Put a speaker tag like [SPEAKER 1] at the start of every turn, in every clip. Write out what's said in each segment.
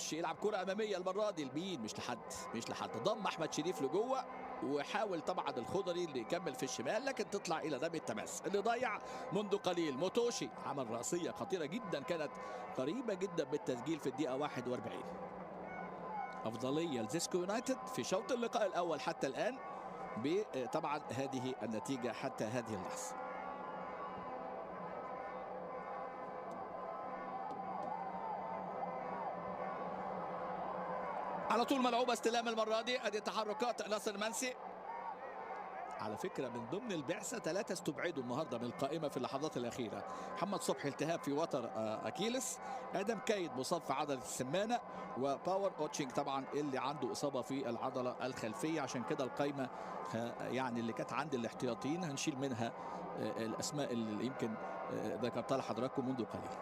[SPEAKER 1] يخش يلعب كرة أمامية المرة دي لمين؟ مش لحد ضم أحمد شريف لجوه، وحاول طبعا الخضري اللي يكمل في الشمال، لكن تطلع إلى رمي التماس اللي ضيع منذ قليل. موتوشي عمل رأسية خطيرة جدا كانت قريبة جدا بالتسجيل في الدقيقة 41. أفضلية لزيسكو يونايتد في شوط اللقاء الأول حتى الآن، بطبعا هذه النتيجة حتى هذه اللحظة. على طول ملعوبة استلام المرة دي، ادي تحركات ناصر المنسي. على فكرة من ضمن البعثة 3 استبعدوا النهارده من القائمة في اللحظات الأخيرة. محمد صبحي التهاب في وتر أكيلس، آدم كايد مصاب في عضلة السمانة، وباور أوتشينج طبعا اللي عنده إصابة في العضلة الخلفية. عشان كده القائمة يعني اللي كانت عند الاحتياطيين هنشيل منها الأسماء اللي يمكن ذكرتها لحضراتكم منذ قليل.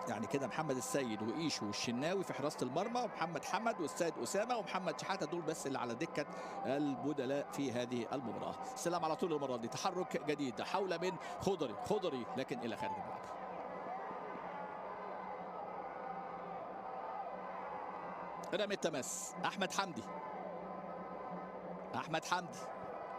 [SPEAKER 1] يعني كده محمد السيد وإيشو والشناوي في حراسة المرمى، ومحمد حمد والسيد أسامة ومحمد شحاتة، دول بس اللي على دكة البدلاء في هذه المباراة. السلام على طول المرة دي، تحرك جديد حول من خضري لكن إلى خارج الملعب. رمي التماس أحمد حمدي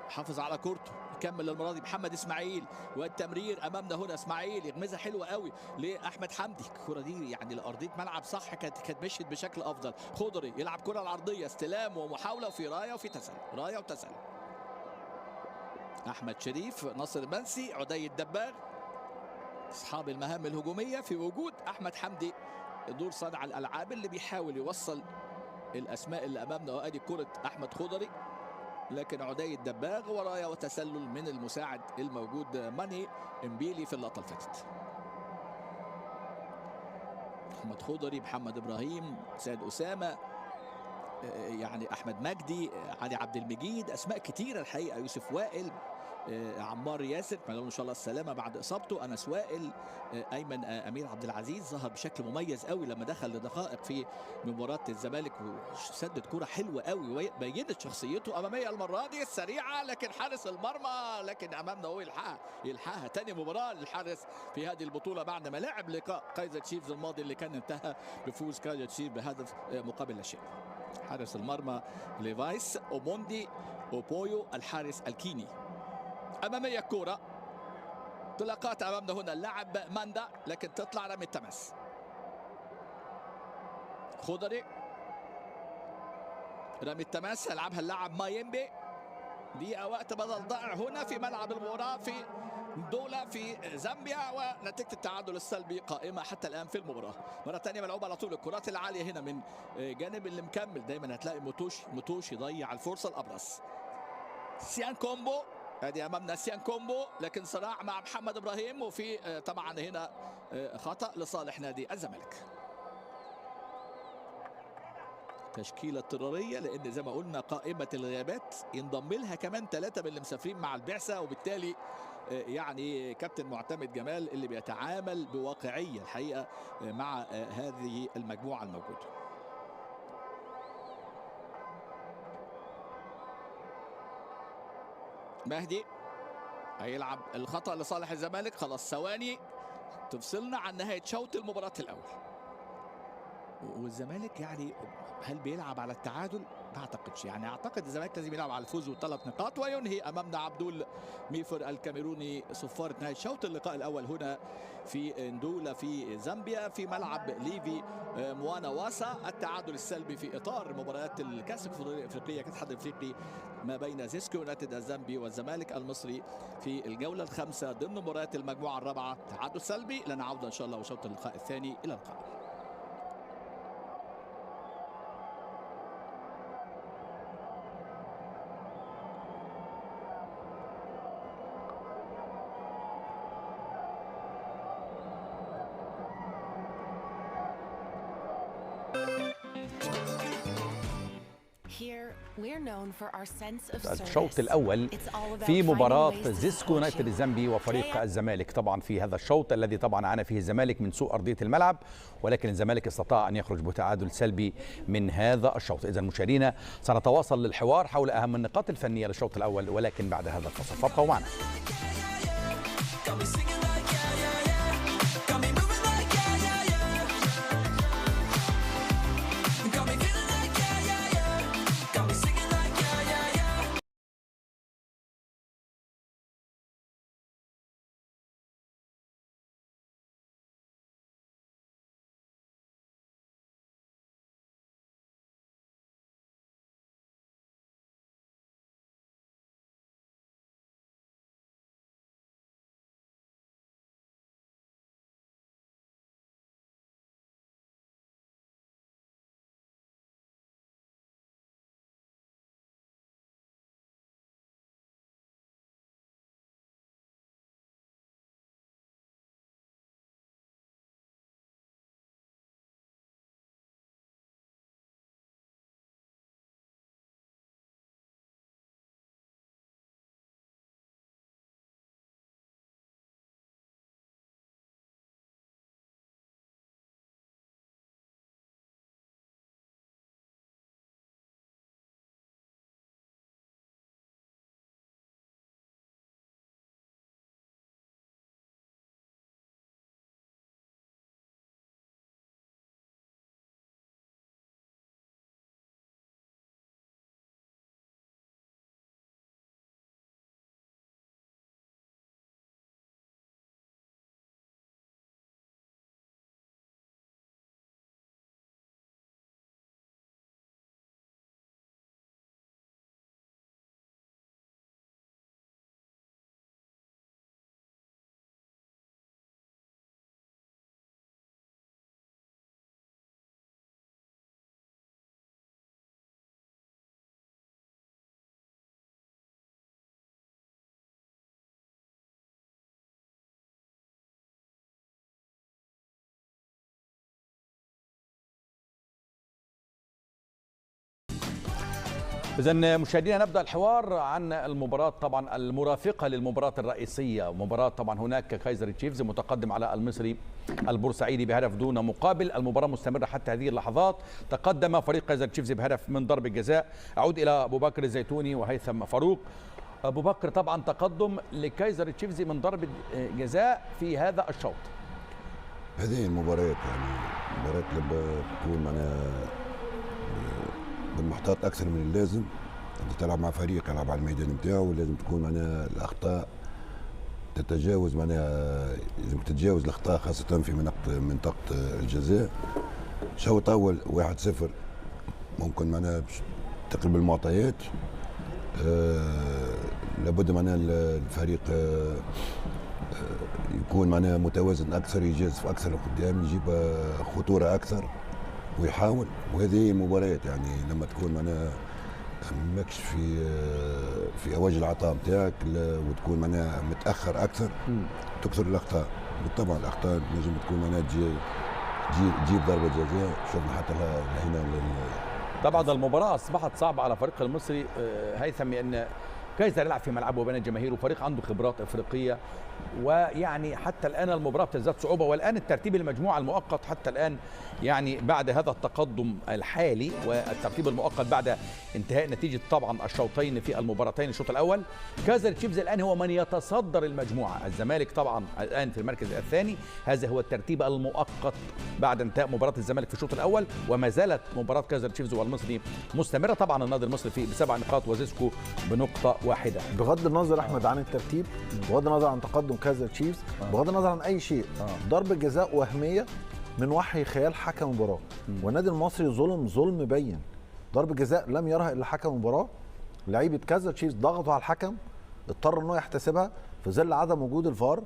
[SPEAKER 1] حافظ على كورته، يكمل المره دي محمد اسماعيل، والتمرير امامنا هنا. اسماعيل يغمزها حلوه قوي لاحمد حمدي. الكره دي يعني لارضيه ملعب صح كانت مشيت بشكل افضل. خضري يلعب كره العرضيه، استلام ومحاوله وفي رايه وفي تسلل. احمد شريف، ناصر المنسي، عدي الدباغ، اصحاب المهام الهجوميه في وجود احمد حمدي دور صانع الالعاب اللي بيحاول يوصل الاسماء اللي امامنا. وادي كره احمد خضري، لكن عدي الدباغ ورايا وتسلل من المساعد الموجود ماني امبيلي في اللقطه اللي فاتت. محمد خضري، محمد ابراهيم، سيد اسامه، يعني احمد مجدي، علي عبد المجيد، اسماء كتيره الحقيقه، يوسف وائل، عمار ياسر ان شاء الله السلامه بعد اصابته، انس وائل، ايمن امير عبد العزيز ظهر بشكل مميز قوي لما دخل لدقائق في مباراه الزمالك وسدد كره حلوه قوي وبينت شخصيته. اماميه المره دي السريعه، لكن حارس المرمى، لكن امامنا هو يلحقها. تاني مباراه للحارس في هذه البطوله بعد ما لعب لقاء كايزر تشيفز الماضي اللي كان انتهى بفوز كايزر تشيفز بهدف مقابل لا شيء. حارس المرمى ليفايس اوموندي اوبويو، الحارس الكيني. أمامية الكورة، طلاقات أمامنا هنا اللاعب ماندا، لكن تطلع رمي التماس. خضري رمي التماس يلعبها اللاعب مايمبي. دقيقة وقت بدل ضائع هنا في ملعب المباراة في دولة في زامبيا، ونتيجة التعادل السلبي قائمة حتى الآن في المباراة. مرة ثانية ملعوبة على طول الكرات العالية هنا من جانب اللي مكمل دايما هتلاقي موتوشي ضيع الفرصة الأبرز. سيان كومبو، ادي امامنا سيان كومبو، لكن صراع مع محمد ابراهيم، وفي طبعا هنا خطا لصالح نادي الزمالك. تشكيله اضطراريه، لان زي ما قلنا قائمه الغيابات ينضم لها كمان 3 من اللي مسافرين مع البعثه، وبالتالي يعني كابتن معتمد جمال اللي بيتعامل بواقعيه الحقيقه مع هذه المجموعه الموجوده. مهدي هيلعب الخطأ لصالح الزمالك. خلاص ثواني تفصلنا عن نهاية شوط المباراة الأول. والزمالك يعني هل بيلعب على التعادل؟ ما اعتقدش، يعني اعتقد الزمالك لازم يلعب على الفوز و3 نقاط، وينهي امامنا عبدول ميفر الكاميروني صفارة نهاية شوط اللقاء الاول هنا في ندولا في زامبيا في ملعب ليفي موانا واسا. التعادل السلبي في اطار مباريات الكاس الافريقيه كاس الاتحاد الافريقي ما بين زيسكو يونايتد الزامبي والزمالك المصري في الجوله الخامسه ضمن مباريات المجموعه الرابعه. تعادل سلبي، لنا عوده ان شاء الله وشوط اللقاء الثاني. الى اللقاء.
[SPEAKER 2] الشوط الأول في مباراة زيسكو يونايتد الزامبي وفريق الزمالك. طبعا في هذا الشوط الذي طبعا عانى فيه الزمالك من سوء أرضية الملعب، ولكن الزمالك استطاع أن يخرج بتعادل سلبي من هذا الشوط. إذا مشاهدينا سنتواصل للحوار حول أهم النقاط الفنية للشوط الأول، ولكن بعد هذا الفصل فابقوا معنا. إذن مشاهدينا نبدأ الحوار عن المباراة طبعا المرافقة للمباراة الرئيسية. مباراة طبعا هناك كايزر تشيفز متقدم على المصري البورسعيدي بهدف دون مقابل. المباراة مستمرة حتى هذه اللحظات. تقدم فريق كايزر تشيفز بهدف من ضربة جزاء. أعود إلى أبو بكر الزيتوني وهيثم فاروق. أبو بكر طبعا تقدم لكايزر تشيفز من ضربة جزاء في هذا الشوط.
[SPEAKER 3] هذه المباريات يعني مباريات لما تكون معناها بالمحتاط اكثر من اللازم. انت تلعب مع فريق يلعب على الميدان نتاعو، لازم تكون معناها الاخطاء تتجاوز معناها، لازم تتجاوز الاخطاء خاصه في منطقه الجزاء. شوط اول 1-0 ممكن معناها تقريبا المعطيات. لابد معناها الفريق يكون معناها متوازن اكثر، يجازف اكثر لقدام، يجيب خطوره اكثر ويحاول. وهذه المباريات يعني لما تكون معناها ماكش في اوج العطاء نتاعك وتكون معناها متاخر اكثر تكثر الاخطاء. بالطبع الاخطاء لازم تكون معناها تجيب ضربه جزاء. شفنا حتى هنا
[SPEAKER 2] طبعا المباراه اصبحت صعبه على فريق المصري هيثم، لان كايزر يلعب في ملعبه وبين الجماهير وفريق عنده خبرات افريقيه، ويعني حتى الان المباراه بتزداد صعوبه. والان الترتيب المجموعه المؤقت حتى الان يعني بعد هذا التقدم الحالي والترتيب المؤقت بعد انتهاء نتيجه طبعا الشوطين في المباراتين. الشوط الاول كايزر تشيفز الان هو من يتصدر المجموعه، الزمالك طبعا الان في المركز الثاني. هذا هو الترتيب المؤقت بعد انتهاء مباراه الزمالك في الشوط الاول، وما زالت مباراه كايزر تشيفز والمصري مستمره. طبعا النادي المصري ب7 نقاط وزيسكو بنقطه واحده.
[SPEAKER 4] بغض النظر احمد عن الترتيب، بغض النظر عن تقدم كايزر تشيفز، بغض النظر عن اي شيء، ضربه جزاء وهميه من وحي خيال حكم المباراه، والنادي المصري ظلم بين. ضربه جزاء لم يرها الا حكم المباراه. لعيبه كايزر تشيفز ضغطوا على الحكم، اضطر ان هو يحتسبها في ظل عدم وجود الفار.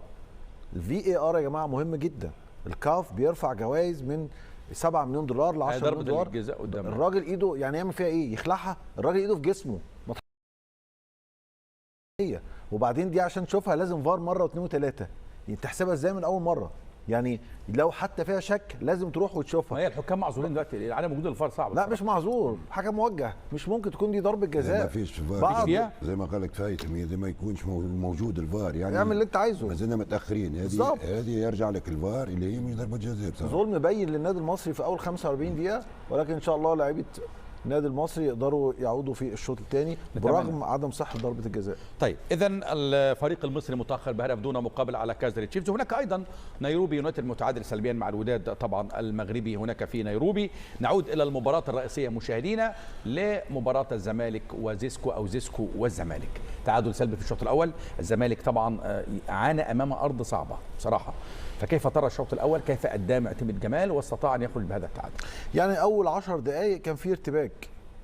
[SPEAKER 4] الفي اي ار يا جماعه مهم جدا. الكاف بيرفع جوائز من 7 مليون دولار ل 10 مليون دولار. الراجل ايده يعني يعمل فيها ايه؟ يخلعها؟ الراجل ايده في جسمه. وبعدين دي عشان تشوفها لازم فار مره واثنين وثلاثه، يعني تحسبها ازاي من اول مره؟ يعني لو حتى فيها شك لازم تروح وتشوفها.
[SPEAKER 2] ما هي الحكام معذورين دلوقتي، عدم وجود الفار صعب.
[SPEAKER 4] لا مش معذور، حكم موجه، مش ممكن تكون دي ضربه جزاء.
[SPEAKER 3] ما فيش فار زي ما قال لك فايتم، زي ما يكونش موجود الفار يعني
[SPEAKER 4] اعمل اللي انت عايزه.
[SPEAKER 3] ما زلنا متاخرين. هذه يرجع لك الفار اللي هي مش ضربه جزاء.
[SPEAKER 4] ظلم بين للنادي المصري في اول 45 دقيقه، ولكن ان شاء الله لعيبه النادي المصري يقدروا يعودوا في الشوط الثاني برغم عدم صحه ضربه الجزاء.
[SPEAKER 2] طيب اذا الفريق المصري متاخر بهدف دون مقابل على كايزر تشيفز. هناك ايضا نيروبي يونايتد متعادل سلبيا مع الوداد طبعا المغربي هناك في نيروبي. نعود الى المباراه الرئيسيه مشاهدينا لمباراه الزمالك وزيسكو او زيسكو والزمالك. تعادل سلبي في الشوط الاول. الزمالك طبعا عانى امام ارض صعبه بصراحه. فكيف ترى الشوط الاول؟ كيف ادى معتمد جمال واستطاع ان يخرج بهذا التعادل؟
[SPEAKER 4] يعني اول 10 دقائق كان في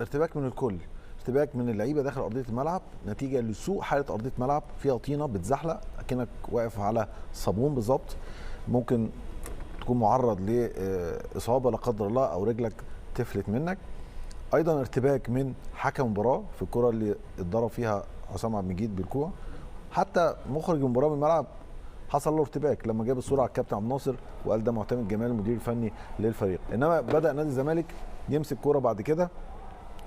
[SPEAKER 4] ارتباك من الكل، ارتباك من اللعيبه داخل ارضيه الملعب نتيجه لسوء حاله ارضيه ملعب فيها طينه بتزحلق اكنك واقف على صابون بالظبط. ممكن تكون معرض لاصابه لا قدر الله او رجلك تفلت منك. ايضا ارتباك من حكم المباراه في الكره اللي اتضرب فيها حسام عبد المجيد بالكوع. حتى مخرج المباراه من الملعب حصل له ارتباك لما جاب الصوره على الكابتن عبد الناصر وقال ده معتمد جمال المدير الفني للفريق. انما بدا نادي الزمالك يمسك كوره بعد كده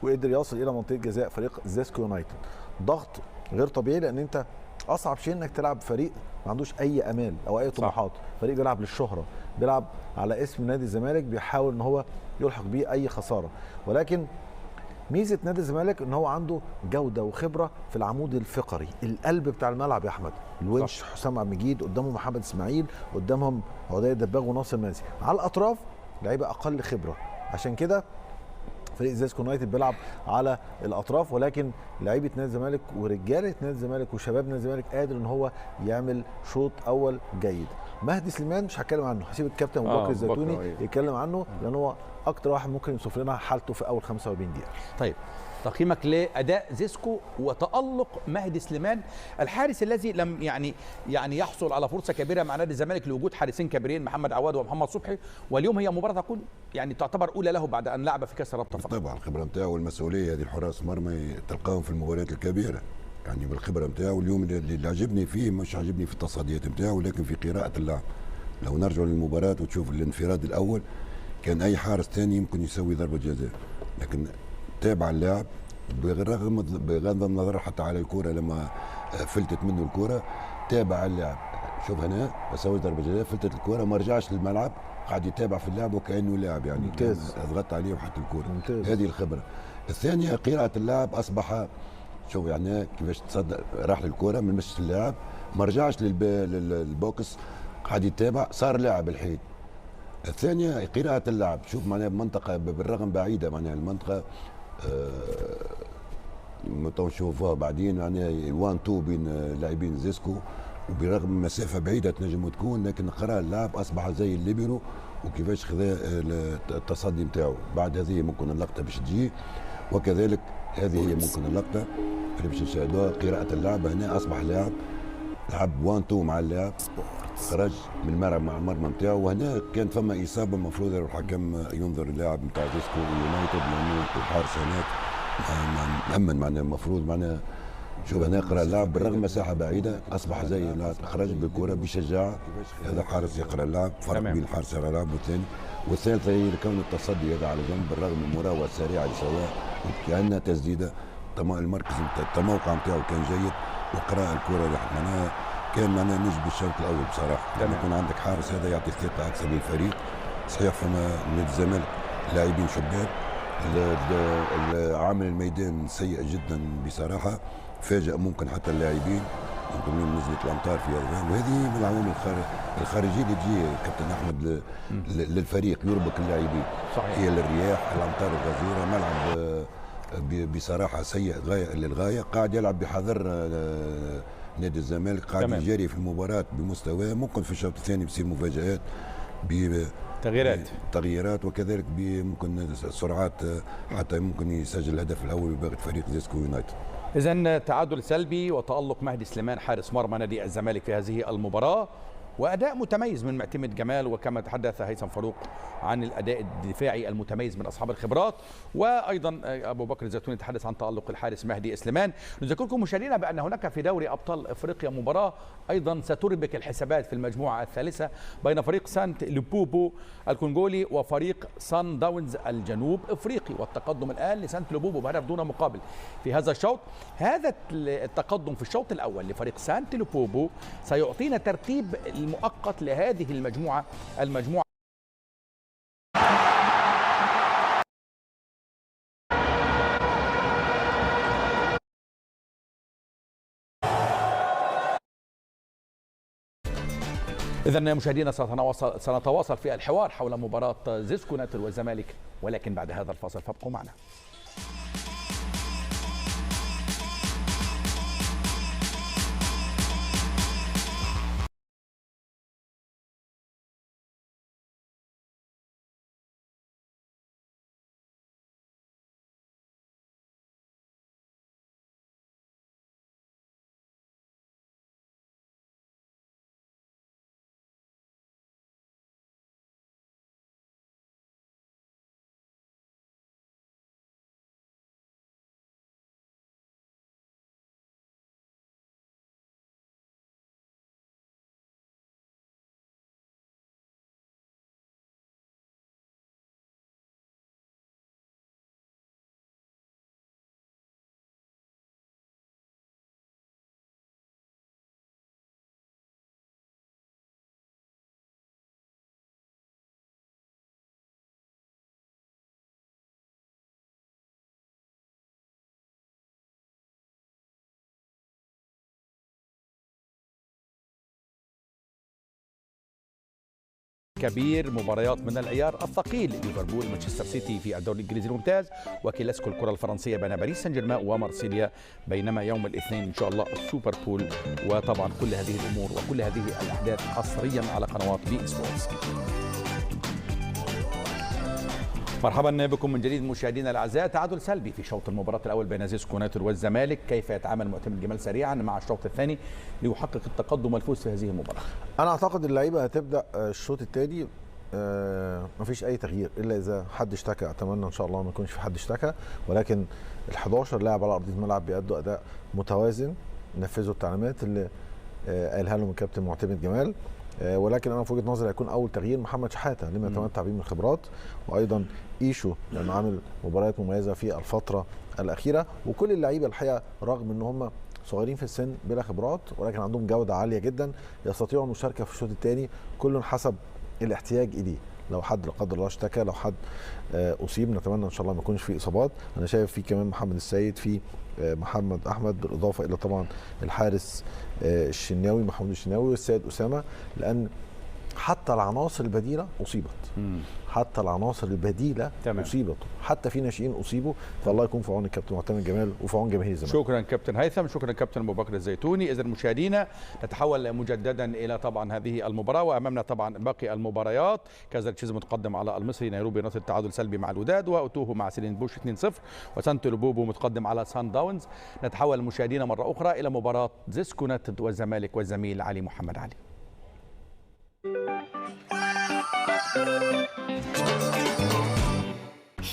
[SPEAKER 4] وقدر يصل الى منطقه جزاء فريق زيسكو يونايتد. ضغط غير طبيعي لان انت اصعب شيء انك تلعب فريق ما عندوش اي امال او اي طموحات، فريق بيلعب للشهره، بيلعب على اسم نادي الزمالك، بيحاول ان هو يلحق بيه اي خساره. ولكن ميزه نادي الزمالك ان هو عنده جوده وخبره في العمود الفقري، القلب بتاع الملعب يا احمد. الونش حسام عبد المجيد، قدامهم محمد اسماعيل، قدامهم عدي دباغ وناصر مازي. على الاطراف لعيبه اقل خبره، عشان كده فريق زيسكو يونايتد بيلعب على الاطراف. ولكن لعيبه نادي الزمالك ورجاله نادي الزمالك وشباب نادي الزمالك قادر ان هو يعمل شوط اول جيد. مهدي سليمان مش هتكلم عنه، هسيب الكابتن ابو بكر الزيتوني يتكلم عنه لان هو اكتر واحد ممكن يوصف لنا حالته في اول 45 دقيقه.
[SPEAKER 2] طيب تقييمك لاداء زيسكو وتالق مهدي سليمان الحارس الذي لم يعني يحصل على فرصه كبيره مع نادي الزمالك لوجود حارسين كبيرين محمد عواد ومحمد صبحي، واليوم هي مباراه تكون يعني تعتبر اولى له بعد ان لعب في كاس الرابطه فقط.
[SPEAKER 3] طبعا الخبره نتاعه والمسؤوليه، هذه الحراس مرمى تلقاهم في المباريات الكبيره يعني بالخبره نتاعه. اليوم اللي عجبني فيه مش عجبني في التصديات نتاعه لكن في قراءه اللعب. لو نرجع للمباراه وتشوف الانفراد الاول كان اي حارس ثاني يمكن يسوي ضربه جزاء، لكن تابع اللعب بغض النظر حتى على الكره لما فلتت منه الكره، تابع اللعب. شوف هنا بسوي ضربه جزاء، فلتت الكره ما رجعش للملعب، قاعد يتابع في اللعب وكانه لاعب يعني
[SPEAKER 4] ممتاز،
[SPEAKER 3] ضغط عليه وحتى الكره. هذه الخبره. الثانيه قراءه اللعب، اصبح شوف يعني كيفاش تصدق، راح للكره من مش اللاعب ما رجعش للبوكس، قاعد يتابع، صار لاعب الحين. الثانيه قراءه اللعب، شوف معناها منطقه بالرغم بعيده معناها المنطقه نشوفوها بعدين يعني 1-2 بين لاعبين زيسكو، وبرغم مسافه بعيده تنجم تكون لكن قرا اللعب اصبح زي الليبرو وكيفاش خذا التصدي نتاعو. بعد هذه ممكن اللقطه باش تجي، وكذلك هذه هي ممكن اللقطه اللي باش نشاهدوها. قراءه اللعب هنا اصبح لاعب، لعب 1-2 مع اللاعب، خرج من الملعب مع المرمى نتاعو، وهنا كان فما اصابه المفروض الحكم ينظر اللاعب نتاع زيسكو يونايتد لانه الحارس هناك مأمن معناها المفروض معناها. شوف هنا قرا اللعب بالرغم مساحه بعيده اصبح زي اللاعب، خرج بالكره بشجاعه. هذا حارس يقرا اللعب، فرق بين الحارس يقرا اللعب والثاني. والثالثه هي كون التصدي هذا على جنب بالرغم من المراوغه السريعه اللي سواها وكانها تسديده، المركز التموقع نتاعو كان جيد وقراء الكره معناها كان معناها نجم الشوط الاول بصراحه. لما يكون عندك حارس هذا يعطي ثقه اكثر للفريق. صحيح فما نادي الزمالك لاعبين شباب، عامل الميدان سيء جدا بصراحه، فاجأ ممكن حتى اللاعبين يمكن من نزلت الامطار في هذا، وهذه من العوامل الخارجيه اللي تجي كابتن احمد للفريق يربك اللاعبين.
[SPEAKER 2] صحيح.
[SPEAKER 3] هي الرياح، الامطار الغزيره، ملعب بصراحه سيء غايه للغايه. قاعد يلعب بحذر نادي الزمالك، قاعد يجري في المباراه بمستواه، ممكن في الشوط الثاني بتصير مفاجآت تغييرات وكذلك ممكن سرعات حتى ممكن يسجل الهدف الاول بباغة فريق زيسكو يونايتد.
[SPEAKER 2] إذن تعادل سلبي وتألق مهدي سليمان حارس مرمى نادي الزمالك في هذه المباراة، وأداء متميز من معتمد جمال، وكما تحدث هيثم فاروق عن الأداء الدفاعي المتميز من أصحاب الخبرات، وأيضا أبو بكر الزيتوني تحدث عن تألق الحارس مهدي سليمان. نذكركم مشاهدينا بأن هناك في دوري أبطال أفريقيا مباراة أيضا ستربك الحسابات في المجموعة الثالثة بين فريق وسانت لوبوبو الكونغولي وفريق داونز الجنوب أفريقي، والتقدم الآن لسانت لوبوبو بهدف دون مقابل في هذا الشوط. هذا التقدم في الشوط الأول لفريق سانت لوبوبو سيعطينا ترتيب المؤقت لهذه المجموعة إذا مشاهدينا سنتواصل في الحوار حول مباراة زيسكو يونايتد والزمالك، ولكن بعد هذا الفاصل فابقوا معنا. كبير مباريات من العيار الثقيل، ليفربول مانشستر سيتي في الدوري الانجليزي الممتاز، وكلاسيكو الكره الفرنسيه بين باريس سان جيرمان ومارسيليا، بينما يوم الاثنين ان شاء الله السوبر بول. وطبعا كل هذه الامور وكل هذه الاحداث حصريا على قنوات بي سبورتس. مرحبا بكم من جديد مشاهدينا الاعزاء. تعادل سلبي في شوط المباراه الاول بين زيسكو يونايتد والزمالك، كيف يتعامل معتمد جمال سريعا مع الشوط الثاني ليحقق التقدم والفوز في هذه المباراه؟
[SPEAKER 4] انا اعتقد اللعيبه هتبدا الشوط الثاني مفيش اي تغيير الا اذا حد اشتكى. اتمنى ان شاء الله ما يكونش في حد اشتكى، ولكن ال11 لاعب على ارضيه الملعب بيأدوا اداء متوازن، نفذوا التعليمات اللي قالها لهم الكابتن معتمد جمال. ولكن انا في وجهه نظري هيكون اول تغيير محمد شحاته لما يتمتع به من الخبرات، وايضا ايشو لانه عامل مباريات مميزه في الفتره الاخيره. وكل اللعيبه الحقيقه رغم ان هم صغيرين في السن بلا خبرات، ولكن عندهم جوده عاليه جدا، يستطيعوا المشاركه في الشوط الثاني كل حسب الاحتياج اليه. لو حد لا قدر الله اشتكى، لو حد اصيب، نتمنى ان شاء الله ما يكونش في اصابات. انا شايف في كمان محمد السيد، في محمد احمد، بالاضافه الى طبعا الحارس الشناوي محمود الشناوي والسيد اسامه، لان حتى العناصر البديله اصيبت. حتى العناصر البديله اصيبت، حتى في ناشئين اصيبوا. فالله يكون في عون الكابتن معتمد جمال وفي عون جماهير الزمالك.
[SPEAKER 2] شكرا كابتن هيثم، شكرا كابتن ابو بكر الزيتوني. اذا مشاهدينا نتحول مجددا الى طبعا هذه المباراه، وامامنا طبعا باقي المباريات. كازر تشيز متقدم على المصري، نيروبي نصر التعادل سلبي مع الوداد، واوتوهو مع سيلين بوش 2-0، وسانت لوبوبو متقدم على سان داونز. نتحول مشاهدينا مره اخرى الى مباراه زيسكو يونايتد والزمالك والزميل علي محمد علي.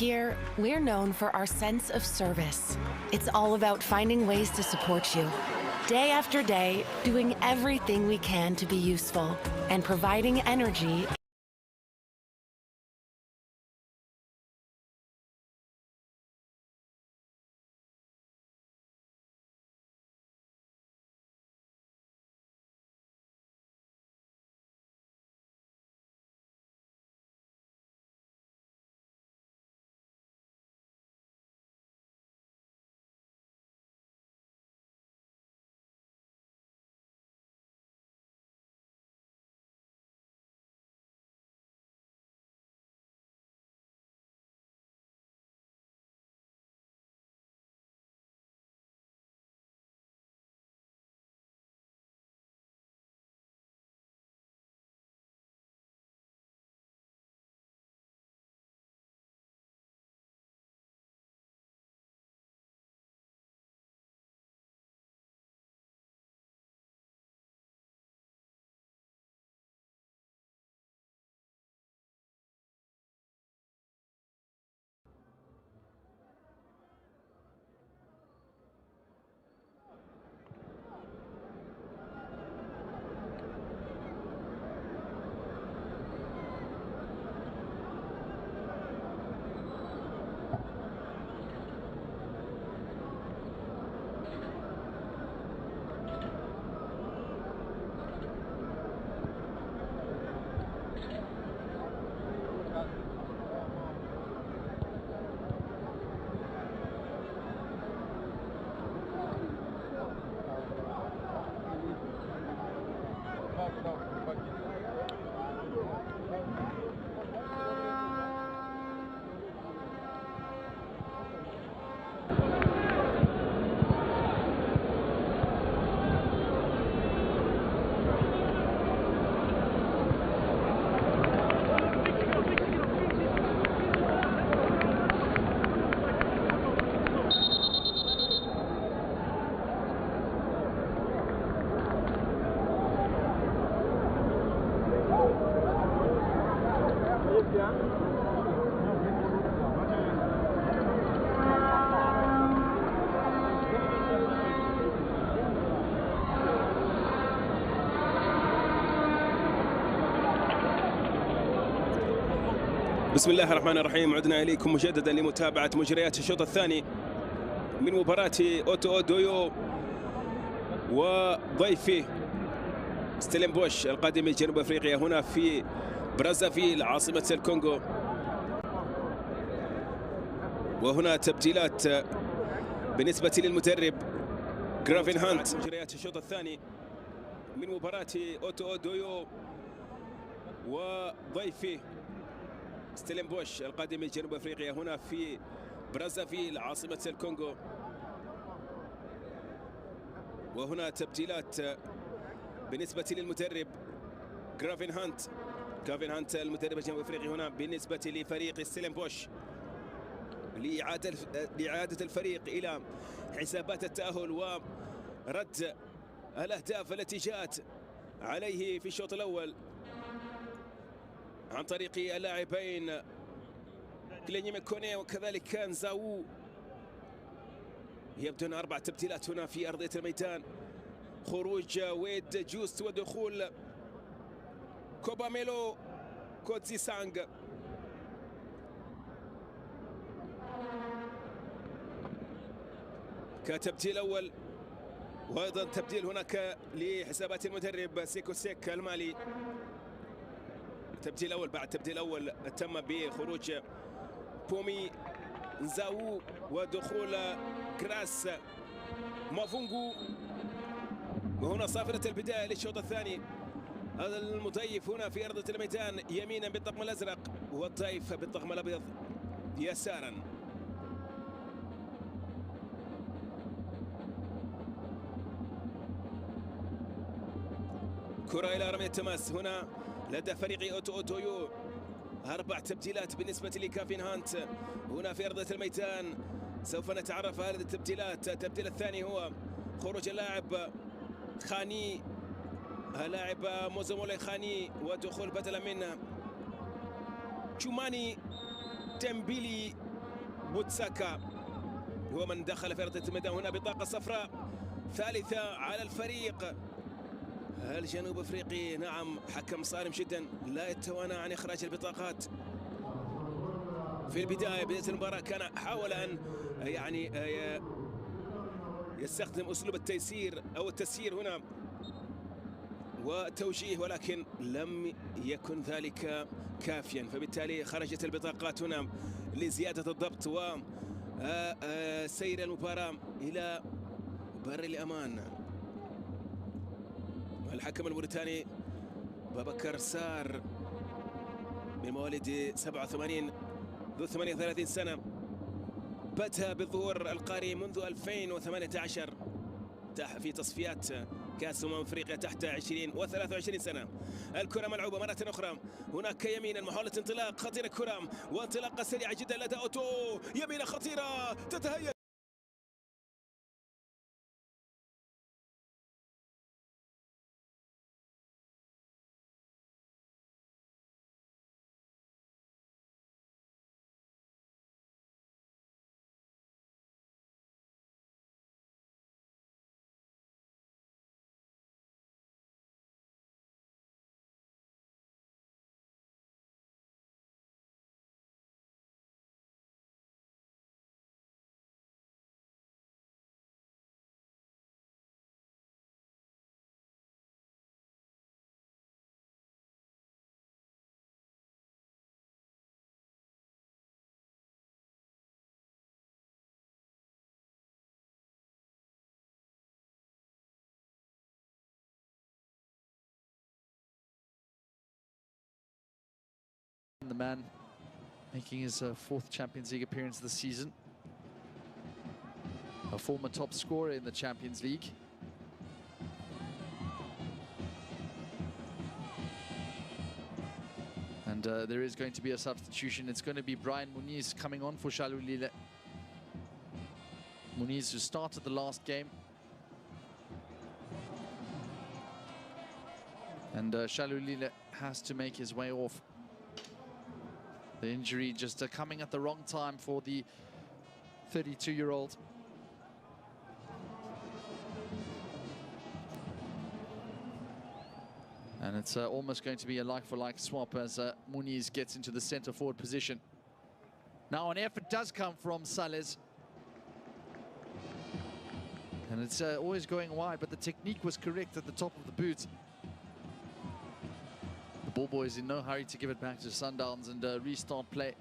[SPEAKER 5] Here, we're known for our sense of service. It's all about finding ways to support you. Day after day, doing everything we can to be useful and providing energy
[SPEAKER 6] بسم الله الرحمن الرحيم. عدنا إليكم مجددا لمتابعة مجريات الشوط الثاني من مباراة أوتو دويو وضيفه ستيلنبوش القادم من جنوب أفريقيا هنا في برازافيل عاصمة الكونغو. وهنا تبديلات بالنسبة للمدرب جرافين هانت. مجريات الشوط الثاني من مباراة أوتو دويو وضيفه ستيلنبوش القادم من جنوب أفريقيا هنا في برازافيل عاصمة الكونغو. وهنا تبديلات بالنسبة للمدرب جرافين هانت المدرب الجنوب أفريقي هنا بالنسبة لفريق ستيلنبوش لإعادة الفريق إلى حسابات التأهل ورد الأهداف التي جاءت عليه في الشوط الأول عن طريق اللاعبين كلينيمي كوني وكذلك كان زاو. يبدو أن 4 تبديلات هنا في أرضية الميدان. خروج ويد جوست ودخول كوباميلو كوتزي سانغ. كتبديل أول وأيضا تبديل هناك لحسابات المدرب سيكو سيك المالي. تبديل أول بعد تبديل أول تم بخروج بومي نزاو ودخول كراس مافونغو. وهنا صافرة البداية للشوط الثاني. هذا المضيف هنا في أرضية الميدان يمينا بالطقم الأزرق والضيف بالطقم الأبيض يسارا. كرة إلى رمية التماس هنا لدى فريق أوتو دويو. 4 تبديلات بالنسبة لكافين هانت هنا في أرضية الميدان. سوف نتعرف على هذه التبديلات. التبديل الثاني هو خروج اللاعب خاني، اللاعب موزمولي خاني ودخول بدلا من تشوماني تمبيلي بوتساكا هو من دخل في أرضية الميدان. هنا بطاقة صفراء ثالثة على الفريق الجنوب افريقي. نعم، حكم صارم جدا لا يتوانى عن اخراج البطاقات. في بداية المباراة كان حاول ان يعني يستخدم اسلوب التيسير او التسيير هنا وتوجيه، ولكن لم يكن ذلك كافيا، فبالتالي خرجت البطاقات هنا لزيادة الضبط وسير المباراة الى بر الامان. الحكم الموريتاني بابكر سار من مواليد 87 ذو 38 سنة، بدأ بالظهور القاري منذ 2018 في تصفيات كأس أفريقيا تحت 20 و23 سنة. الكرة ملعوبة مرة أخرى هناك يمينا، محاولة انطلاق خطيرة الكرة وانطلاقة سريعة جدا لدى أوتو. يمينة خطيرة تتهيأ
[SPEAKER 7] The man making his 4th Champions League appearance this season, a former top scorer in the Champions League. And there is going to be a substitution. It's going to be Brian Muniz coming on for Shalulile. Muniz, who started the last game. And Shalulile has to make his way off. The injury just coming at the wrong time for the 32-year-old. And it's almost going to be a like-for-like swap as Muniz gets into the center forward position. Now an effort does come from Sales. And it's always going wide, but the technique was correct at the top of the boot. The ball boys in no hurry to give it back to Sundowns and restart play.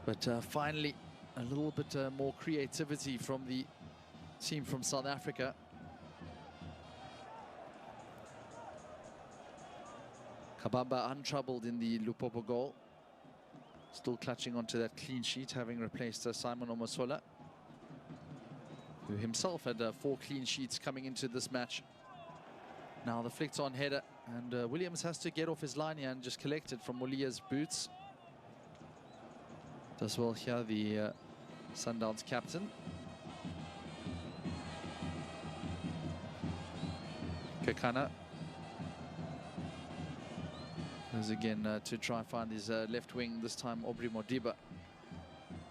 [SPEAKER 7] But finally, a little bit more creativity from the team from South Africa. Kabamba untroubled in the Lupopo goal. Still clutching onto that clean sheet, having replaced Simon Omosola, who himself had 4 clean sheets coming into this match. Now the flicked on header, and Williams has to get off his line here and just collect it from Molia's boots. Does well here, the Sundowns captain. Kekana goes again to try and find his left wing, this time Aubrey Modiba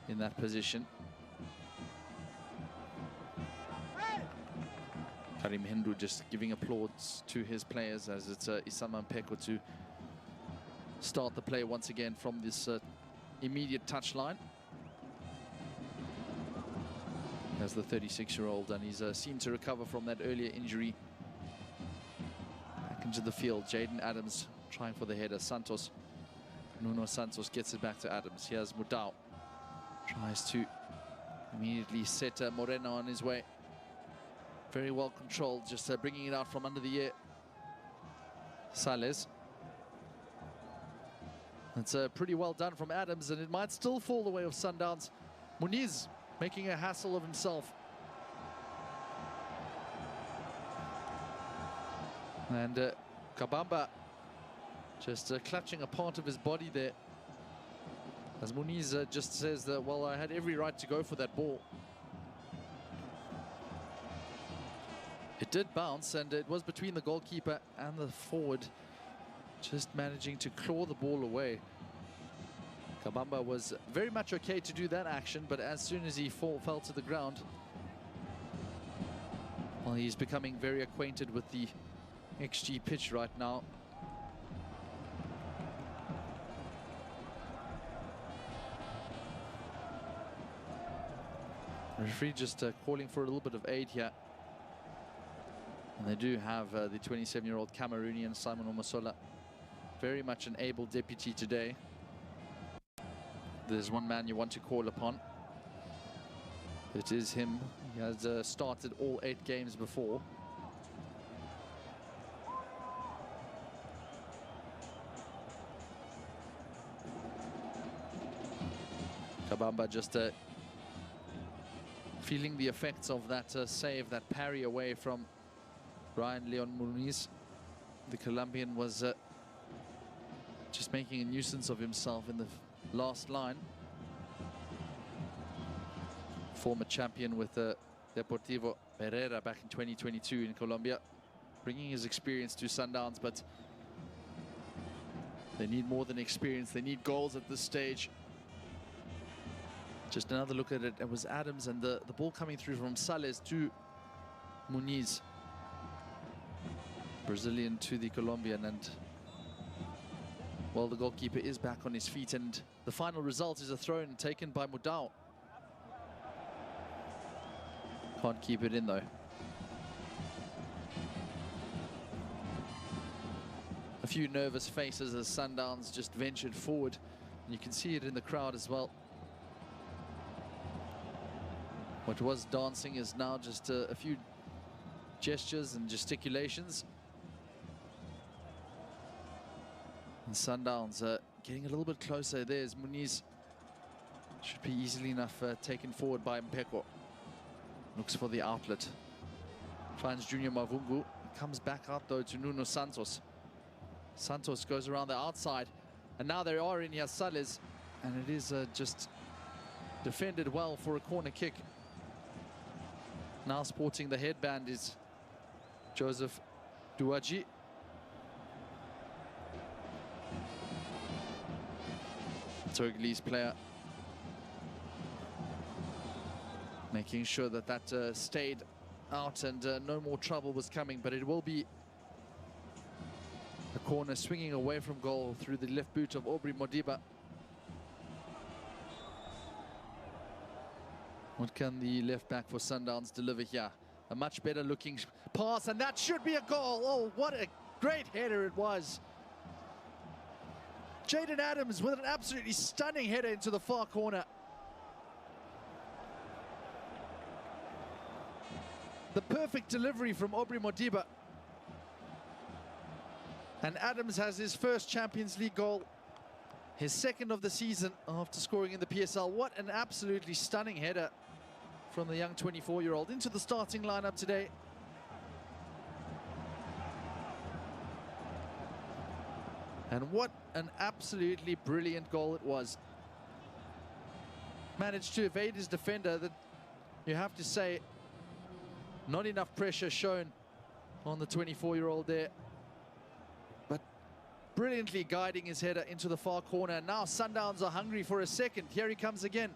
[SPEAKER 7] in that position. Karim Hindu just giving applause to his players as it's Isama Mpeko to start the play once again from this immediate touchline. As the 36-year-old, and he's seemed to recover from that earlier injury. Back into the field, Jaden Adams trying for the header. Nuno Santos gets it back to Adams. Here's Mudau. Tries to immediately set Moreno on his way. Very well controlled, just bringing it out from under the air. Sales. It's pretty well done from Adams, and it might still fall the way of Sundowns. Muniz making a hassle of himself. And Kabamba just clutching a part of his body there. As Muniz just says that, well, I had every right to go for that ball. It did bounce, and it was between the goalkeeper and the forward, just managing to claw the ball away. Kabamba was very much okay to do that action, but as soon as he fell to the ground, well, he's becoming very acquainted with the XG pitch right now. The referee just calling for a little bit of aid here. And they do have the 27-year-old Cameroonian Simon Omosola, very much an able deputy today. There's one man you want to call upon. It is him. He has started all 8 games before. Kabamba just feeling the effects of that save, that parry away from Brian Leon Muniz. The Colombian was just making a nuisance of himself in the last line. Former champion with Deportivo Pereira back in 2022 in Colombia, bringing his experience to Sundowns, but they need more than experience. They need goals at this stage. Just another look at it. It was Adams, and the ball coming through from Sales to Muniz. Brazilian to the Colombian, and well, the goalkeeper is back on his feet, and the final result is a throw-in taken by Mudau. Can't keep it in though. A few nervous faces as Sundowns just ventured forward, and you can see it in the crowd as well. What was dancing is now just a few gestures and gesticulations. And Sundowns getting a little bit closer. There's Muniz. Should be easily enough taken forward by Mpeko. Looks for the outlet. Finds Junior Mavungu. Comes back out though to Nuno Santos. Santos goes around the outside. And now they are in here, Sales. And it is just defended well for a corner kick. Now sporting the headband is Joseph Duaji. Togolese player. Making sure that that stayed out and no more trouble was coming, but it will be The corner swinging away from goal through the left boot of Aubrey Modiba. What can the left back for Sundowns deliver here? A much better looking pass, and that should be a goal. Oh, what a great header it was. Jaden Adams with an absolutely stunning header into the far corner. The perfect delivery from Aubrey Modiba. And Adams has his first Champions League goal, his second of the season after scoring in the PSL. What an absolutely stunning header from the young 24-year-old into the starting lineup today. And what an absolutely brilliant goal it was. Managed to evade his defender. That, you have to say, not enough pressure shown on the 24-year-old there. But brilliantly guiding his header into the far corner. And now Sundowns are hungry for a second. Here he comes again.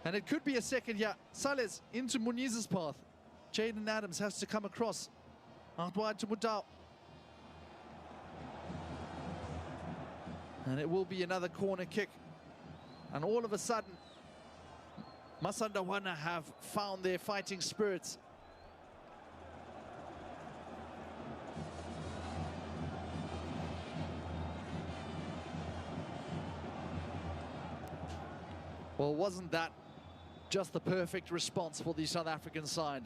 [SPEAKER 7] And it could be a second here. Sales into Muniz's path. Jaden Adams has to come across. Out wide to Mudau. And it will be another corner kick. And all of a sudden, Masandawana have found their fighting spirits. Well, wasn't that just the perfect response for the South African side?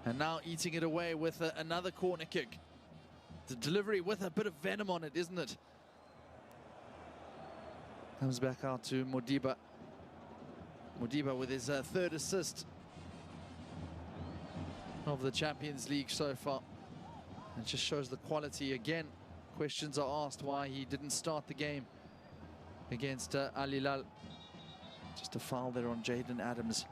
[SPEAKER 7] And now eating it away with another corner kick. The delivery with a bit of venom on it, isn't it? Comes back out to Modiba. Modiba with his third assist of the Champions League so far. It just shows the quality again. Questions are asked why he didn't start the game against Al Hilal. Just a foul there on Jaden Adams.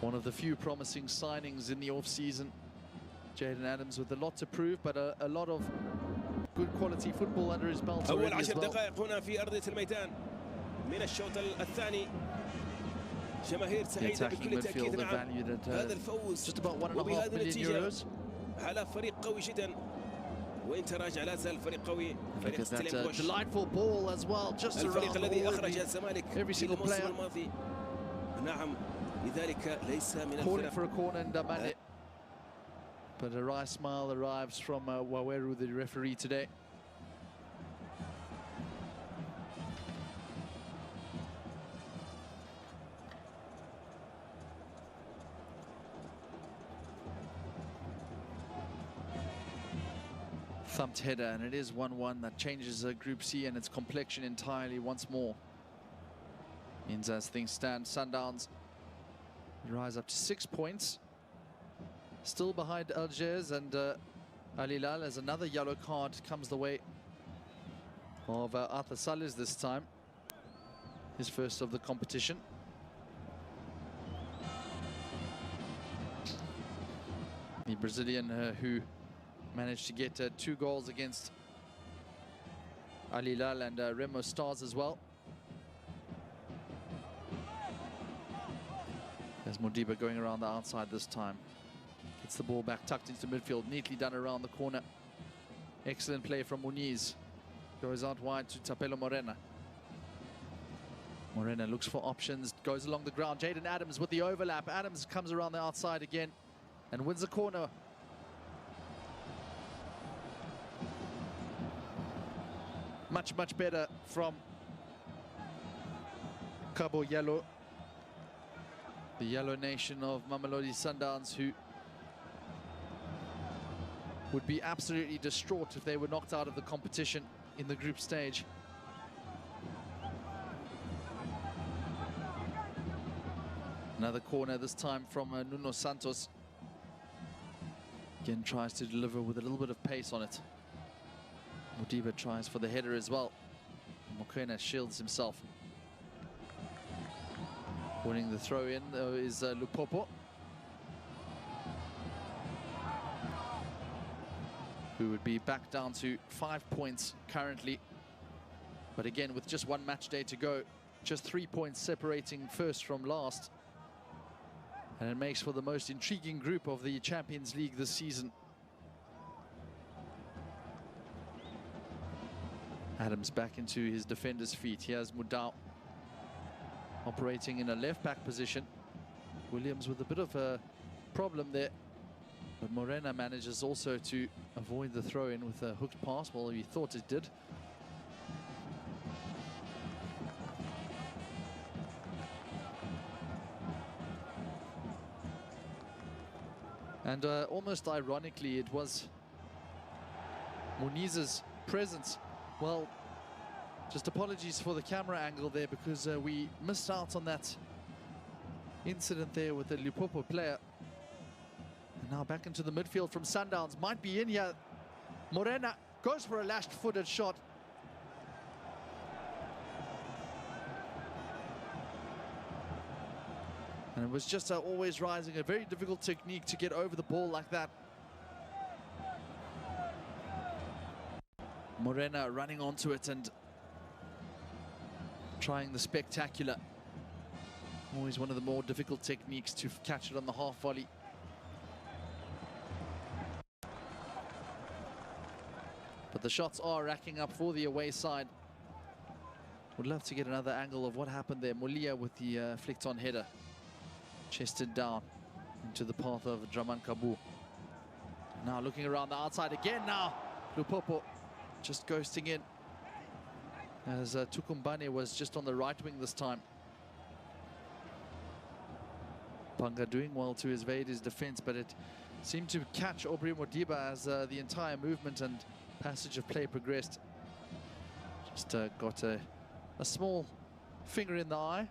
[SPEAKER 7] One of the few promising signings in the off-season. Jaden Adams with a lot to prove, but a lot of good quality football under his belt already as well.
[SPEAKER 6] أول 10 دقائق هنا في أرضية الميدان من الشوط الثاني. جماهير سعيدة بكل تأكيد. نعم هذا الفوز
[SPEAKER 7] just about €1.5 million
[SPEAKER 6] على فريق قوي جدا. وإن تراجع لا زال فريق قوي.
[SPEAKER 7] Look at that delightful ball as well, just around
[SPEAKER 6] الفريق الذي أخرج الزمالك
[SPEAKER 7] every single player.
[SPEAKER 6] الماضي. نعم لذلك ليس من
[SPEAKER 7] calling
[SPEAKER 6] الفرق.
[SPEAKER 7] for a corner in Damane. But a wry smile arrives from Waweru, the referee today. Thumped header, and it is 1-1. That changes Group C and its complexion entirely once more. Means as things stand, Sundowns rise up to 6 points. Still behind Algiers and Al Hilal as another yellow card comes the way of Arthur Salles this time. His first of the competition. The Brazilian who managed to get 2 goals against Al Hilal and Remo Stars as well. There's Modiba going around the outside this time. Gets the ball back, tucked into midfield, neatly done around the corner. Excellent play from Muniz. Goes out wide to Tapelo Morena. Morena looks for options, goes along the ground. Jaden Adams with the overlap. Adams comes around the outside again and wins the corner. Much, much better from Cabo Yellow. The Yellow Nation of Mamelodi Sundowns, who would be absolutely distraught if they were knocked out of the competition in the group stage. Another corner, this time from Nuno Santos. Again, tries to deliver with a little bit of pace on it. Modiba tries for the header as well. Mokoena shields himself. Winning the throw-in is Lupopo. who would be back down to 5 points currently. But again, with just one match day to go, just 3 points separating first from last. And it makes for the most intriguing group of the Champions League this season. Adams back into his defender's feet. Here's Mudau operating in a left-back position. Williams with a bit of a problem there. But Morena manages also to avoid the throw-in with a hooked pass. Well, he thought it did. And almost ironically, it was Muniz's presence. Well, just apologies for the camera angle there, because we missed out on that incident there with the Lubombo player. And now back into the midfield from Sundowns. Might be in here. Morena goes for a lashed-footed shot. And it was just always rising, a very difficult technique to get over the ball like that. Morena running onto it and trying the spectacular. Always one of the more difficult techniques to catch it on the half volley. But the shots are racking up for the away side. Would love to get another angle of what happened there. Molia with the flicked on header. Chested down into the path of Draman Kabu. Now looking around the outside again now. Lubombo just ghosting in, as Tukumbane was just on the right wing this time. Panga doing well to evade his defense, but it seemed to catch Aubrey Modiba as the entire movement and passage of play progressed. Just got a small finger in the eye,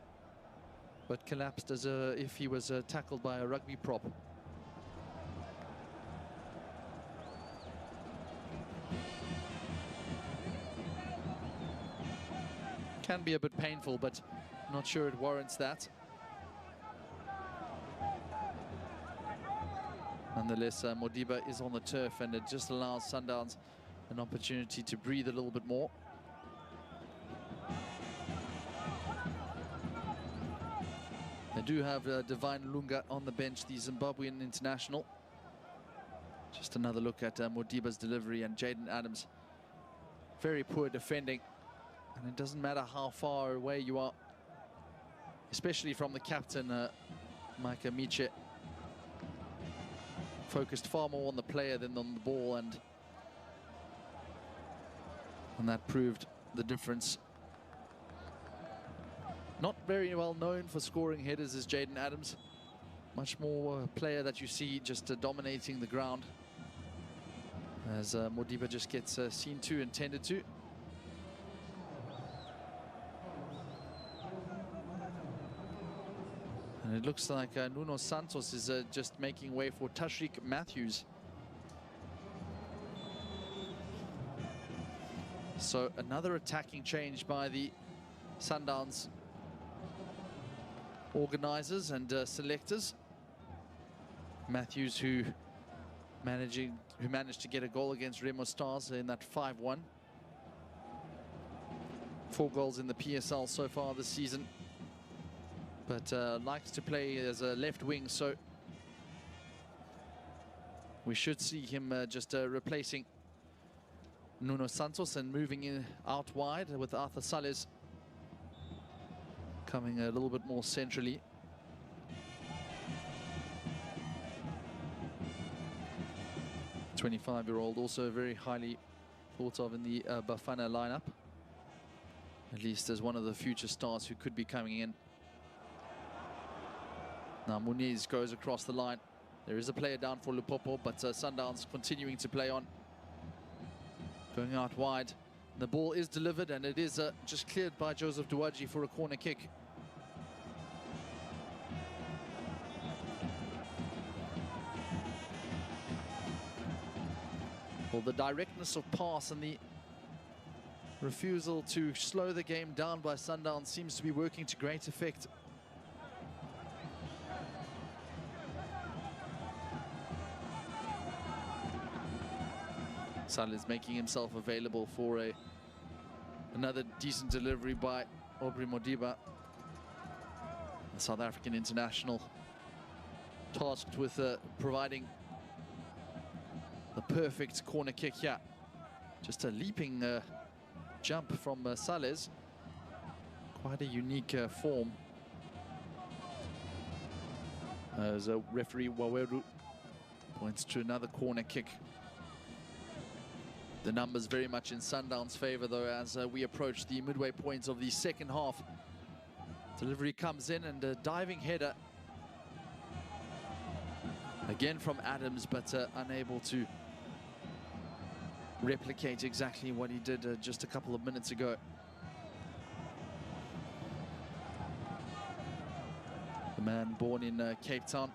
[SPEAKER 7] but collapsed as if he was tackled by a rugby prop. Can be a bit painful, but not sure it warrants that. Nonetheless, Modiba is on the turf, and it just allows Sundowns an opportunity to breathe a little bit more. They do have Divine Lunga on the bench, the Zimbabwean international. Just another look at Modiba's delivery, and Jaden Adams. Very poor defending. And it doesn't matter how far away you are, especially from the captain, Mike Amiche. Focused far more on the player than on the ball, and that proved the difference. Not very well known for scoring headers is Jaden Adams. Much more a player that you see just dominating the ground, as Modiba just gets seen to and tended to. And it looks like Nuno Santos is just making way for Tashreeq Matthews. So another attacking change by the Sundowns organizers and selectors. Matthews, who managed to get a goal against Remo Stars in that 5-1. 4 goals in the PSL so far this season. But likes to play as a left wing, so we should see him just replacing Nuno Santos and moving in out wide with Arthur Salles coming a little bit more centrally. The 25-year-old also very highly thought of in the Bafana lineup, at least as one of the future stars who could be coming in. Now Muniz goes across the line. There is a player down for Lubombo, but Sundowns continuing to play on. Going out wide. The ball is delivered, and it is just cleared by Joseph Duwaji for a corner kick. Well, the directness of pass and the refusal to slow the game down by Sundowns seems to be working to great effect. Salles making himself available for another decent delivery by Aubrey Modiba, the South African international, tasked with providing the perfect corner kick here. Just a leaping jump from Salles. Quite a unique form. As referee Waweru points to another corner kick. The numbers very much in Sundown's favor, though, as we approach the midway points of the second half. Delivery comes in and a diving header. Again from Adams, but unable to replicate exactly what he did just a couple of minutes ago. The man born in Cape Town.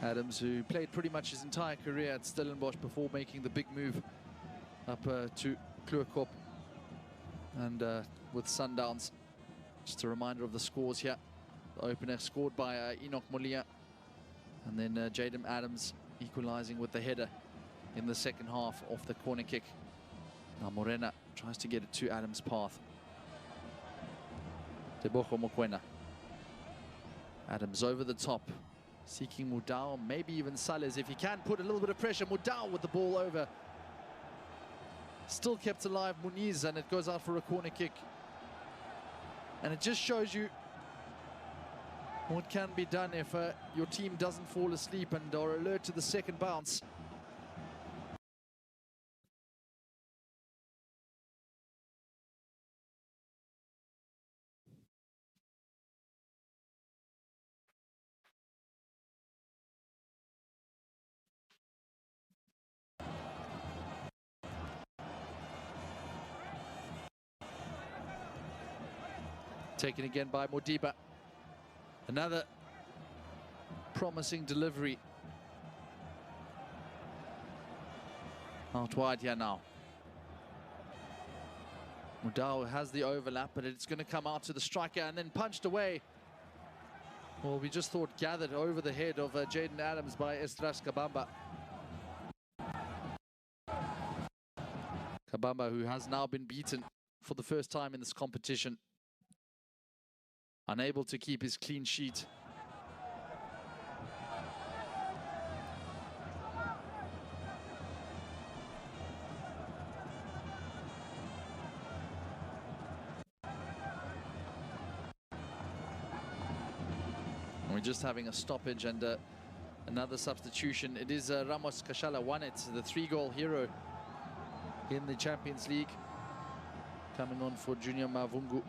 [SPEAKER 7] Adams, who played pretty much his entire career at Stellenbosch before making the big move up to Kluwerkop and with Sundowns. Just a reminder of the scores here. The opener scored by Enoch Molia, and then Jaden Adams equalizing with the header in the second half off the corner kick. Now Morena tries to get it to Adams' path. Tebogo Mokoena. Adams over the top, seeking Mudau, maybe even Salles if he can put a little bit of pressure. Mudau with the ball over. Still kept alive Muniz, and it goes out for a corner kick. And it just shows you what can be done if your team doesn't fall asleep and are alert to the second bounce. Taken again by Modiba. Another promising delivery. Out wide here now. Mudau has the overlap, but it's going to come out to the striker and then punched away. Well, we just thought gathered over the head of Jaden Adams by Estras Kabamba. Kabamba, who has now been beaten for the first time in this competition. Unable to keep his clean sheet. We're just having a stoppage and another substitution. It is Ramos Kashala Wanet, the 3-goal hero in the Champions League, coming on for Junior Mavungu,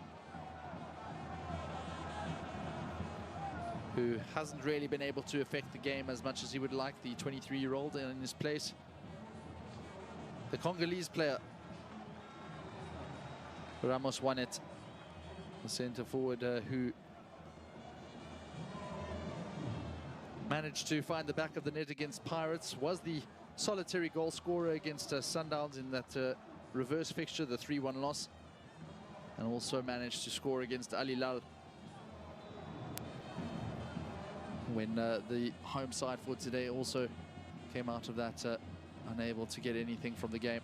[SPEAKER 7] who hasn't really been able to affect the game as much as he would like, the 23-year-old in his place. The Congolese player, Ramos Wanet, the centre forward who managed to find the back of the net against Pirates, was the solitary goal scorer against Sundowns in that reverse fixture, the 3-1 loss, and also managed to score against Al Hilal when the home side for today also came out of that unable to get anything from the game.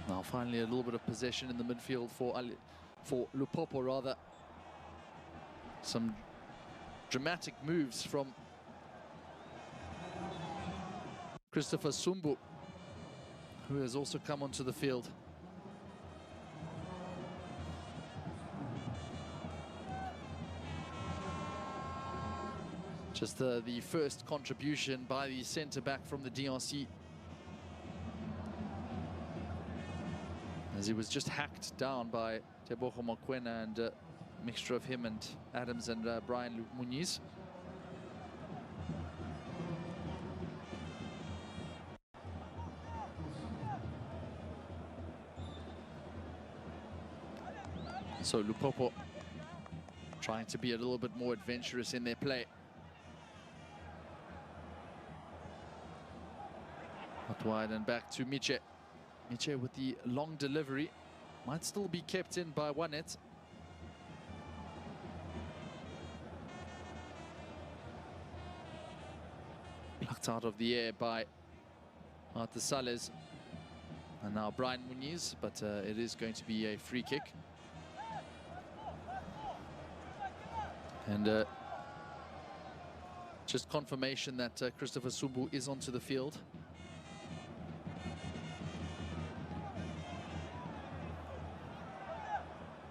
[SPEAKER 7] Now finally a little bit of possession in the midfield for Lupopo rather. Some dramatic moves from Christopher Sumbu, who has also come onto the field. Just the first contribution by the centre-back from the DRC, as he was just hacked down by Tebogo Mokoena and a mixture of him and Adams and Brian Muniz. So Lupopo trying to be a little bit more adventurous in their play. Out wide and back to Miche. Miche with the long delivery. Might still be kept in by Wanet. Kicked out of the air by Arthur Sales. And now Brian Muniz, but it is going to be a free kick. And just confirmation that Christopher Sumbu is onto the field.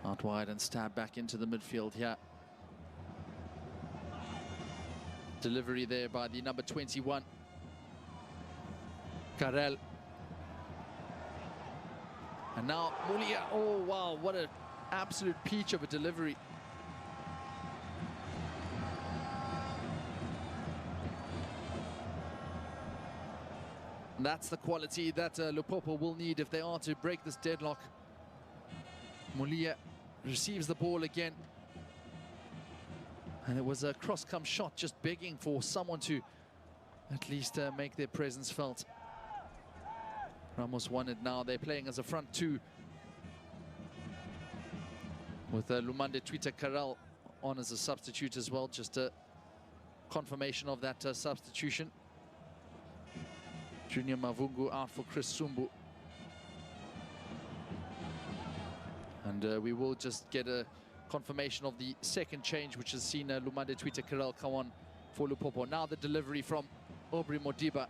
[SPEAKER 7] Out wide and stab back into the midfield here. Delivery there by the number 21, Karel. And now Mulia. Oh wow, what an absolute peach of a delivery. And that's the quality that Lopoppo will need if they are to break this deadlock. Mulia receives the ball again. And it was a cross-come shot, just begging for someone to at least make their presence felt. Ramos won it now. They're playing as a front two, with Lumande Twitter Karel on as a substitute as well. Just a confirmation of that substitution. Junior Mavungu out for Chris Sumbu. And we will just get a confirmation of the second change, which has seen Lumande Twitter Karel come on for Lopoppo. Now the delivery from Aubrey Modiba.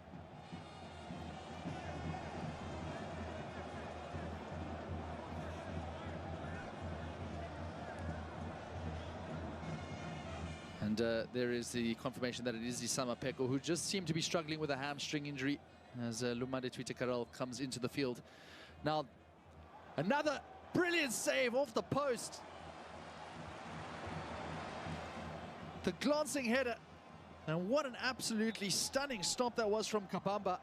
[SPEAKER 7] And there is the confirmation that it is Isama Peko, who just seemed to be struggling with a hamstring injury as Lumande Twitter Karel comes into the field. Now, another brilliant save off the post. The glancing header. And what an absolutely stunning stop that was from Kapamba.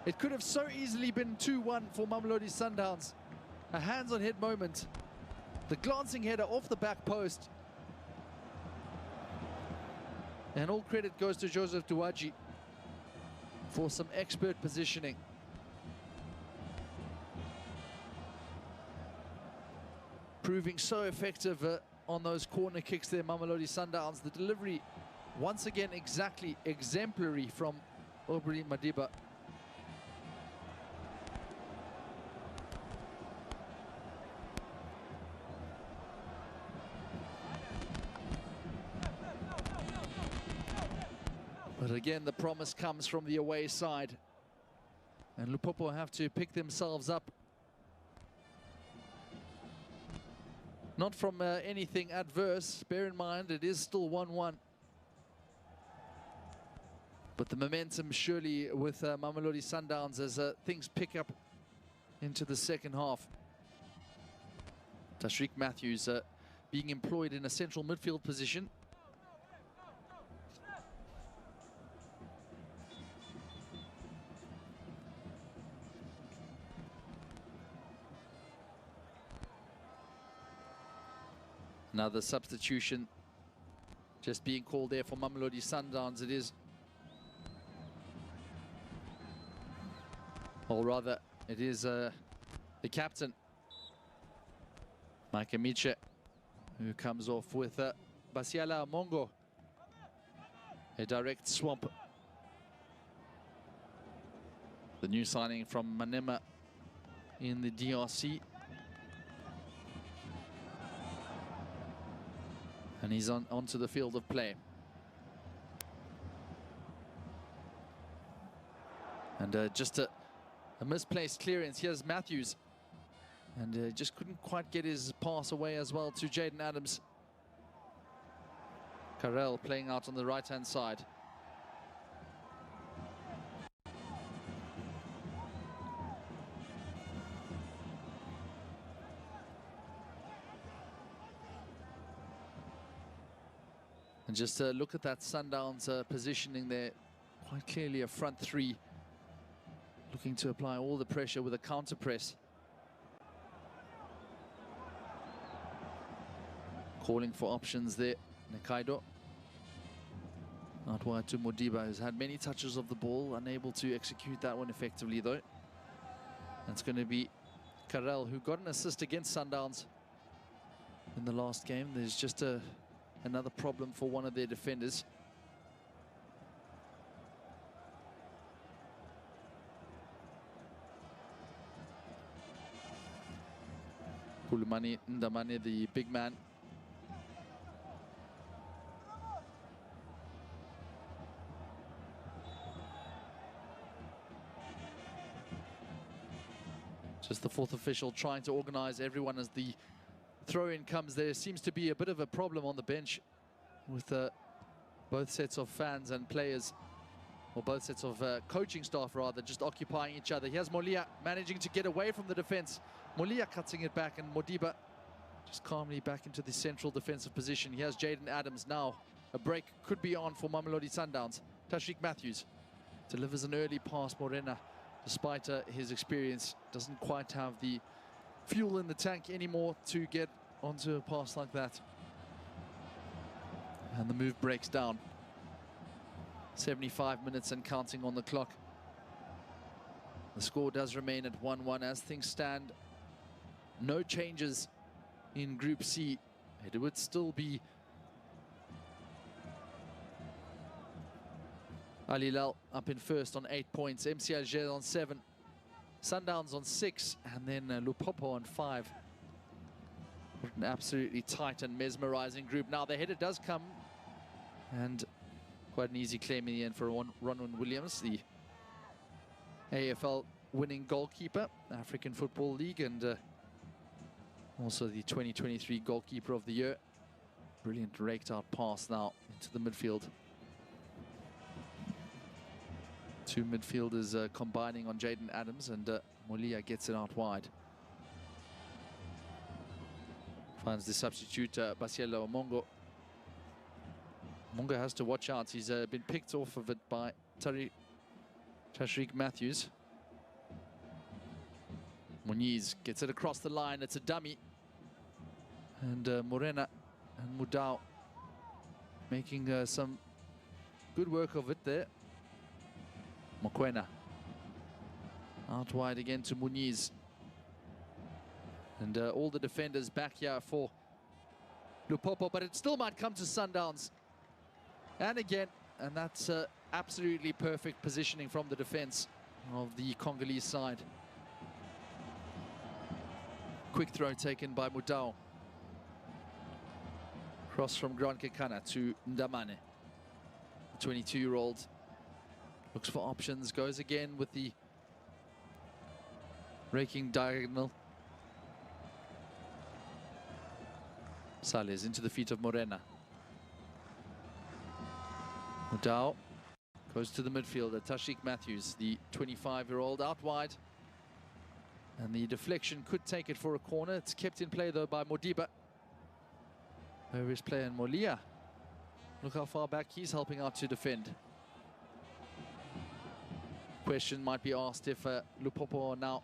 [SPEAKER 7] It could have so easily been 2-1 for Mamelodi Sundowns. A hands-on-head moment. The glancing header off the back post. And all credit goes to Joseph Duwaji for some expert positioning. Proving so effective on those corner kicks there, Mamelodi Sundowns. The delivery, once again, exactly exemplary from Aubrey Modiba. But again, the promise comes from the away side. And Lopoppo have to pick themselves up. Not from anything adverse. Bear in mind, it is still 1-1. But the momentum surely with Mamelodi Sundowns as things pick up into the second half. Tashreeq Matthews being employed in a central midfield position. Another substitution just being called there for Mamelodi Sundowns. It is, or rather, it is the captain, Mike Amiche, who comes off with Basiala Mongo. A direct swamp. The new signing from Manema in the DRC. And he's onto the field of play. And just a misplaced clearance. Here's Matthews. And just couldn't quite get his pass away as well to Jaden Adams. Karel playing out on the right-hand side. And just look at that Sundowns positioning there. Quite clearly a front three. Looking to apply all the pressure with a counter press. Calling for options there, Nakaido. Out wide to Modiba, who's had many touches of the ball, unable to execute that one effectively though. That's going to be Karel, who got an assist against Sundowns in the last game. There's just another problem for one of their defenders. Kulumani Ndamane, the big man. Just the fourth official trying to organize everyone as the throw-in comes. There seems to be a bit of a problem on the bench with both sets of fans and players, or both sets of coaching staff rather, just occupying each other. Here's Molia managing to get away from the defense. Molia cutting it back, and Modiba just calmly back into the central defensive position. Here's Jaden Adams now. A break could be on for Mamelodi Sundowns. Tashreeq Matthews delivers an early pass. Morena, despite his experience, doesn't quite have the fuel in the tank anymore to get onto a pass like that. And the move breaks down. 75 minutes and counting on the clock. The score does remain at 1-1 as things stand. No changes in Group C. It would still be Al Hilal up in first on 8 points, MC Alger on 7, Sundowns on 6, and then Lubombo on 5. What an absolutely tight and mesmerizing group. Now the header does come, and quite an easy claim in the end for Ronwen Williams, the AFL winning goalkeeper, African Football League, and also the 2023 goalkeeper of the year. Brilliant raked out pass now into the midfield. Two midfielders combining on Jaden Adams, and Molia gets it out wide. Finds the substitute, Basielo Mongo. Mongo has to watch out. He's been picked off of it by Tashreeq Matthews. Muniz gets it across the line. It's a dummy. And Morena and Mudau making some good work of it there. Mokwena out wide again to Muniz. And all the defenders back here for Lubombo, but it still might come to Sundowns. And again, and that's absolutely perfect positioning from the defense of the Congolese side. Quick throw taken by Mudau. Cross from Grand Kekana to Ndamane. The 22-year-old looks for options, goes again with the raking diagonal. Sales into the feet of Morena. Mudau goes to the midfielder, Tashreeq Matthews, the 25-year-old, out wide. And the deflection could take it for a corner. It's kept in play, though, by Modiba. Over his player in Molia. Look how far back he's helping out to defend. Question might be asked if Lubombo are now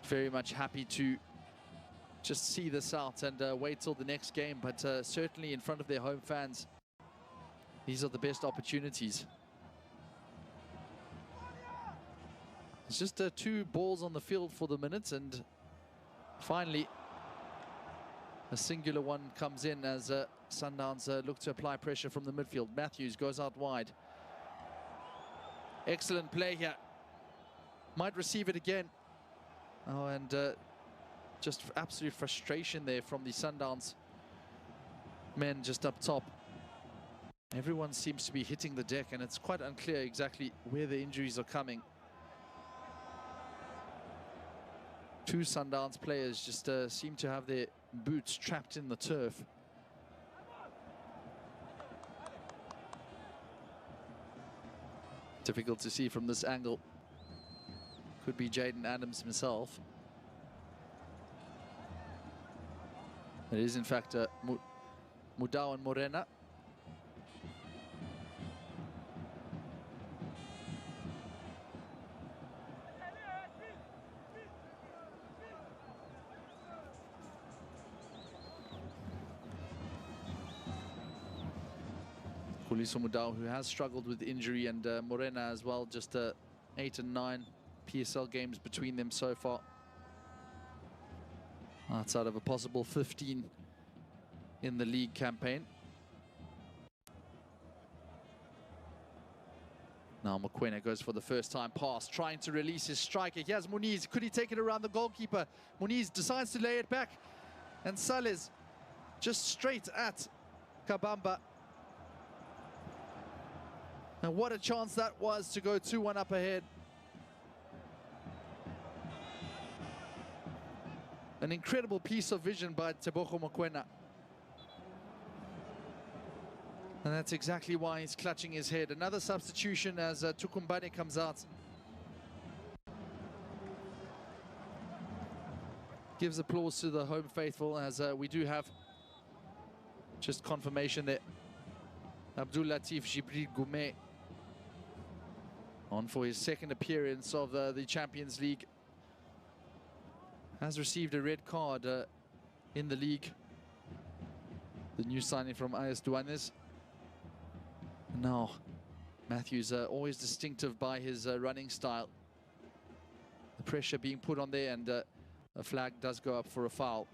[SPEAKER 7] very much happy to just see this out and wait till the next game, but certainly in front of their home fans, these are the best opportunities. It's just 2 balls on the field for the minute, and finally a singular one comes in as Sundowns look to apply pressure from the midfield. Matthews goes out wide. Excellent play here. Might receive it again. Oh, and just absolute frustration there from the Sundowns men just up top. Everyone seems to be hitting the deck, and it's quite unclear exactly where the injuries are coming. 2 Sundowns players just seem to have their boots trapped in the turf. Difficult to see from this angle. Could be Jaden Adams himself. It is in fact Mudau and Morena. Kuliso Mudau, who has struggled with injury, and Morena as well, just 8 and 9 PSL games between them so far. Outside of a possible 15 in the league campaign. Now Mokoena goes for the first time pass, trying to release his striker. Here's Muniz. Could he take it around the goalkeeper? Muniz decides to lay it back. And Sales just straight at Kabamba. And what a chance that was to go 2-1 up ahead. An incredible piece of vision by Tebogo Mokoena. And that's exactly why he's clutching his head. Another substitution as Tukumbane comes out. Gives applause to the home faithful as we do have just confirmation that Abdul Latif Jibril Goumet on for his second appearance of the Champions League has received a red card in the league. The new signing from AS Douanes. Now, Matthews always distinctive by his running style. The pressure being put on there, and a flag does go up for a foul.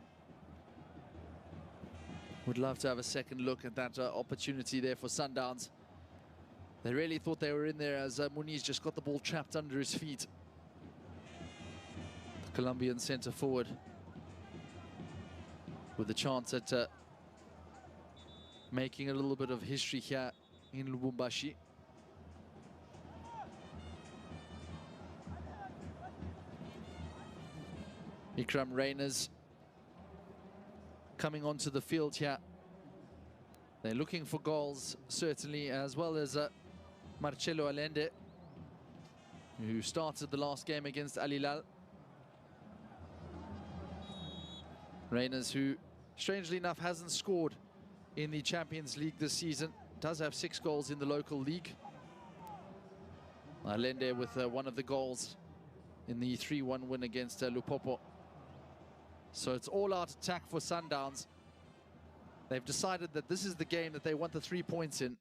[SPEAKER 7] Would love to have a second look at that opportunity there for Sundowns. They really thought they were in there as Muniz just got the ball trapped under his feet. The Colombian centre forward with a chance at making a little bit of history here in Lubumbashi. Ikram Reyners coming onto the field here. They're looking for goals, certainly, as well as Marcelo Allende, who started the last game against Al Hilal. Reyners, who, strangely enough, hasn't scored in the Champions League this season, does have 6 goals in the local league. Allende with one of the goals in the 3-1 win against Lupopo. So it's all-out attack for Sundowns. They've decided that this is the game that they want the 3 points in.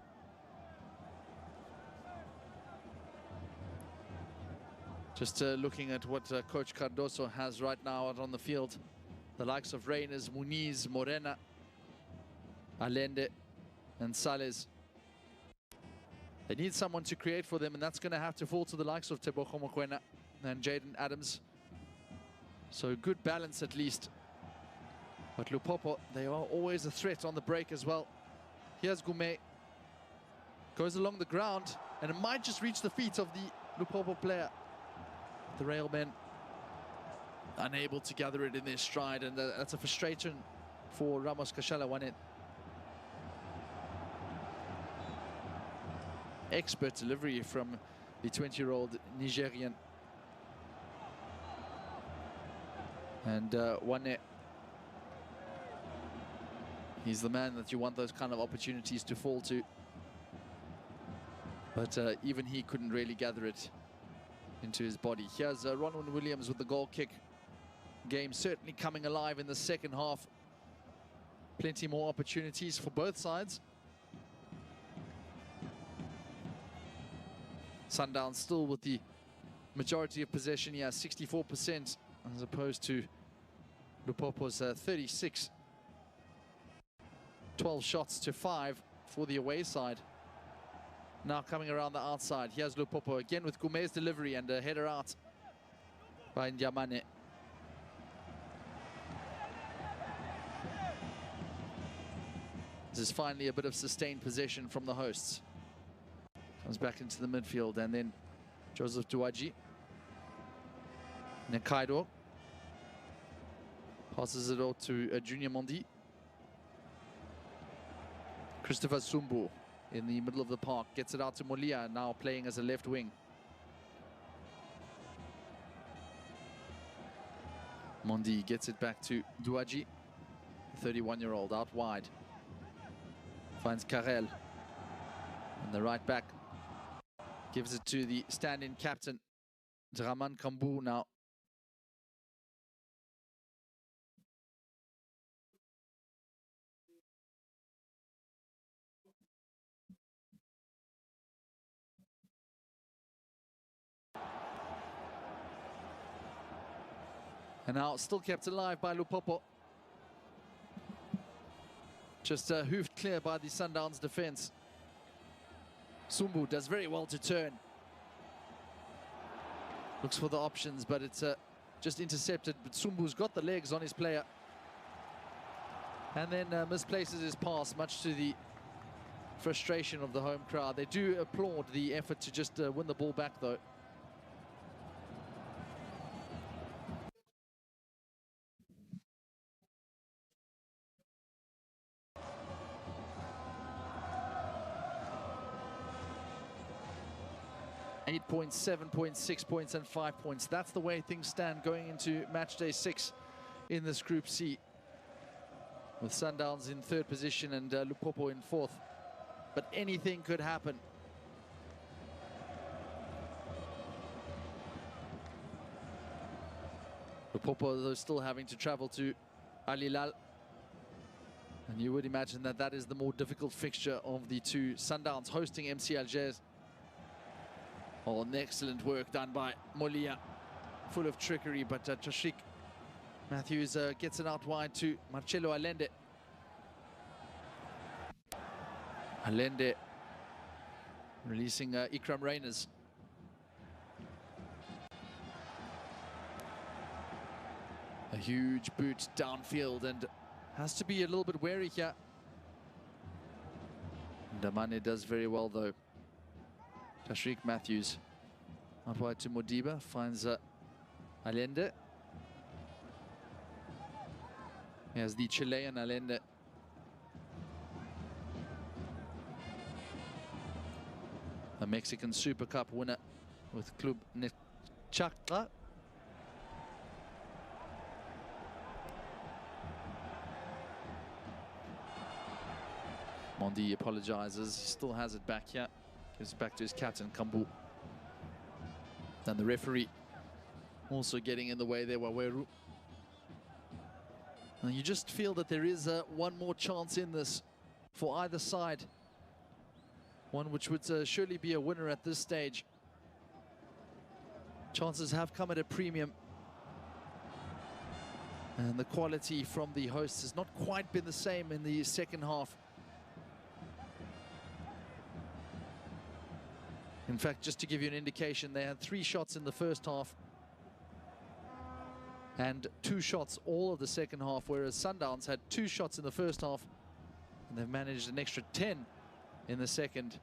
[SPEAKER 7] Just looking at what Coach Cardoso has right now out on the field. The likes of Reyners, Muniz, Morena, Allende, and Sales. They need someone to create for them, and that's going to have to fall to the likes of Tebogo Mokoena and Jaden Adams. So good balance at least. But Lupopo, they are always a threat on the break as well. Here's Goumet. Goes along the ground, and it might just reach the feet of the Lupopo player. The railmen unable to gather it in their stride, and that's a frustration for Ramos Kashala Wanet. Expert delivery from the 20-year-old Nigerian. And Wanet, he's the man that you want those kind of opportunities to fall to. But even he couldn't really gather it into his body. Here's Ronwen Williams with the goal kick. Game certainly coming alive in the second half. Plenty more opportunities for both sides. Sundowns still with the majority of possession here, 64%, as opposed to Lupopo's 36. 12 shots to 5 for the away side. Now coming around the outside, here's Lupopo again with Goumet's delivery and a header out by Ndiamane. This is finally a bit of sustained possession from the hosts. Comes back into the midfield, and then Joseph Douaji. Nekaido passes it out to Junior Mondi. Christopher Sumbu in the middle of the park gets it out to Molia, now playing as a left wing. Mondi gets it back to Douaji, 31-year-old, out wide. Finds Karel, and the right back gives it to the stand-in captain, Draman Kambu now. And now still kept alive by Lupopo. Just hoofed clear by the Sundowns defense. Sumbu does very well to turn. Looks for the options, but it's just intercepted. But Sumbu's got the legs on his player. And then misplaces his pass, much to the frustration of the home crowd. They do applaud the effort to just win the ball back, though. Eight points, 7 points, 6 points, and 5 points. That's the way things stand going into match day 6 in this Group C, with Sundowns in 3rd position and Lubombo in 4th. But anything could happen. Lubombo, though, still having to travel to Al Hilal. And you would imagine that that is the more difficult fixture of the two. Sundowns hosting MC Alger. Oh, an excellent work done by Molia. Full of trickery, but Tashrik Matthews gets it out wide to Marcelo Allende. Allende releasing Ikram Reyners. A huge boot downfield, and has to be a little bit wary here. Damane does very well, though. Tashrik Matthews out wide to Modiba, finds Allende. He has the Chilean Allende. A Mexican Super Cup winner with Club Necaxa. Mondi apologizes, he still has it back here. Gives it back to his captain, Kambu. And the referee also getting in the way there, Waweru. And you just feel that there is one more chance in this for either side. One which would surely be a winner at this stage. Chances have come at a premium. And the quality from the hosts has not quite been the same in the second half. In fact, just to give you an indication, they had 3 shots in the first half and 2 shots all of the second half, whereas Sundowns had 2 shots in the first half and they've managed an extra 10 in the second.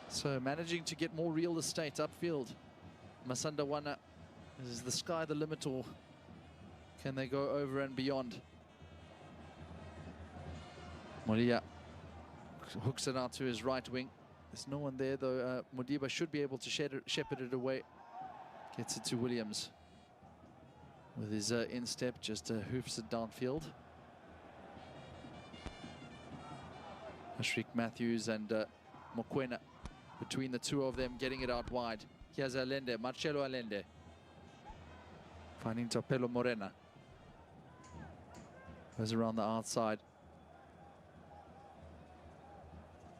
[SPEAKER 7] So managing to get more real estate upfield. Masanda Wana, is the sky the limit, or can they go over and beyond? Molia hooks it out to his right wing. There's no one there, though. Modiba should be able to shepherd it away. Gets it to Williams. With his instep, just hoofs it downfield. Tashrik Matthews and Mokwena, between the two of them, getting it out wide. Here's Allende, Marcelo Allende. Finding Tapelo Morena. Goes around the outside.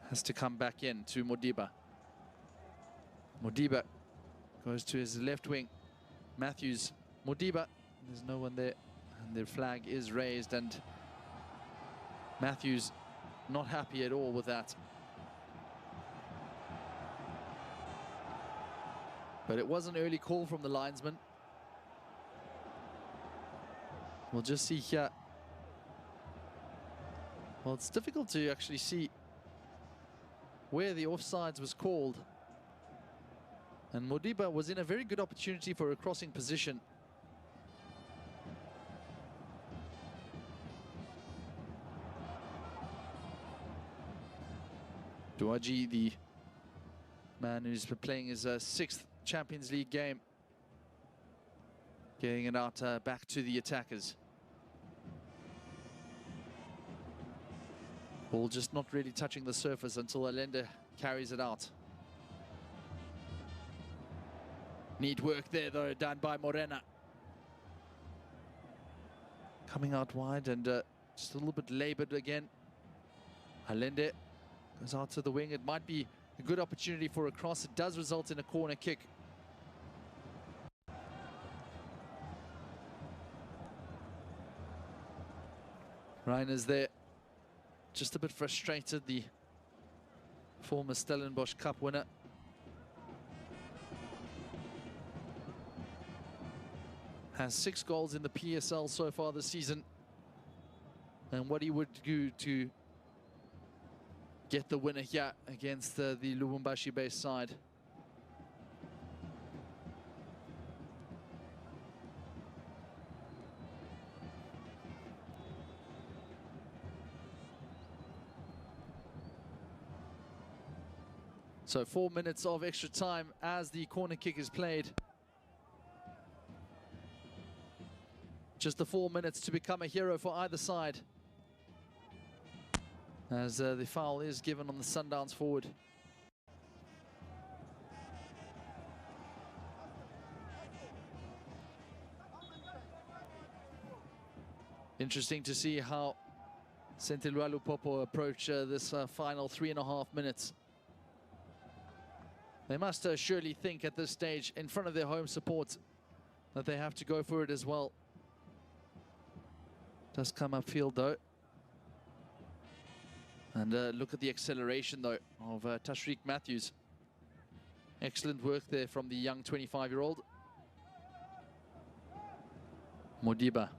[SPEAKER 7] Has to come back in to Modiba. Modiba goes to his left wing. Matthews, Modiba. There's no one there. And the flag is raised, and Matthews not happy at all with that. But it was an early call from the linesman. We'll just see here. Well, it's difficult to actually see where the offsides was called. And Modiba was in a very good opportunity for a crossing position. Douaji, the man who's been playing his 6th Champions League game, getting it out back to the attackers. Ball just not really touching the surface until Allende carries it out. Neat work there, though, done by Morena. Coming out wide and just a little bit labored again. Allende goes out to the wing. It might be a good opportunity for a cross. It does result in a corner kick. Reiners there, just a bit frustrated, the former Stellenbosch Cup winner. has 6 goals in the PSL so far this season. And what he would do to get the winner here against the Lubumbashi-based side. So 4 minutes of extra time as the corner kick is played. Just the 4 minutes to become a hero for either side, as the foul is given on the Sundowns forward. Interesting to see how Lupoppo approach this final 3.5 minutes. They must surely think at this stage, in front of their home support, that they have to go for it as well. Does come upfield though. And look at the acceleration though of Tashreeq Matthews. Excellent work there from the young 25-year-old. Modiba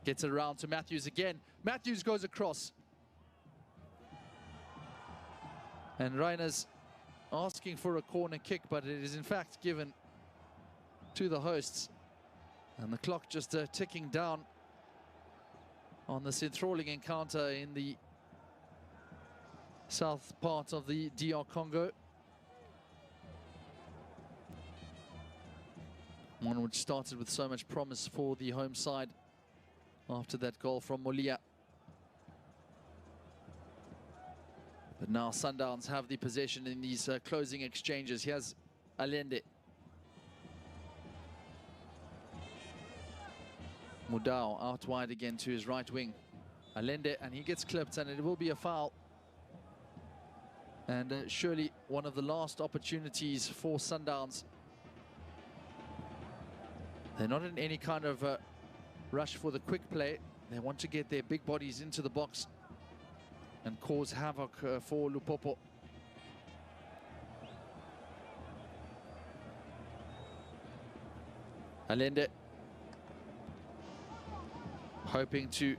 [SPEAKER 7] gets it around to Matthews again. Matthews goes across. And Reiner's asking for a corner kick, but it is in fact given to the hosts. And the clock just ticking down on this enthralling encounter in the south part of the DR Congo. One which started with so much promise for the home side after that goal from Molia. But now Sundowns have the possession in these closing exchanges. Here's Allende. Mudau out wide again to his right wing. Allende, and he gets clipped, and it will be a foul. And surely one of the last opportunities for Sundowns. They're not in any kind of rush for the quick play. They want to get their big bodies into the box and cause havoc for Lupopo. Allende hoping to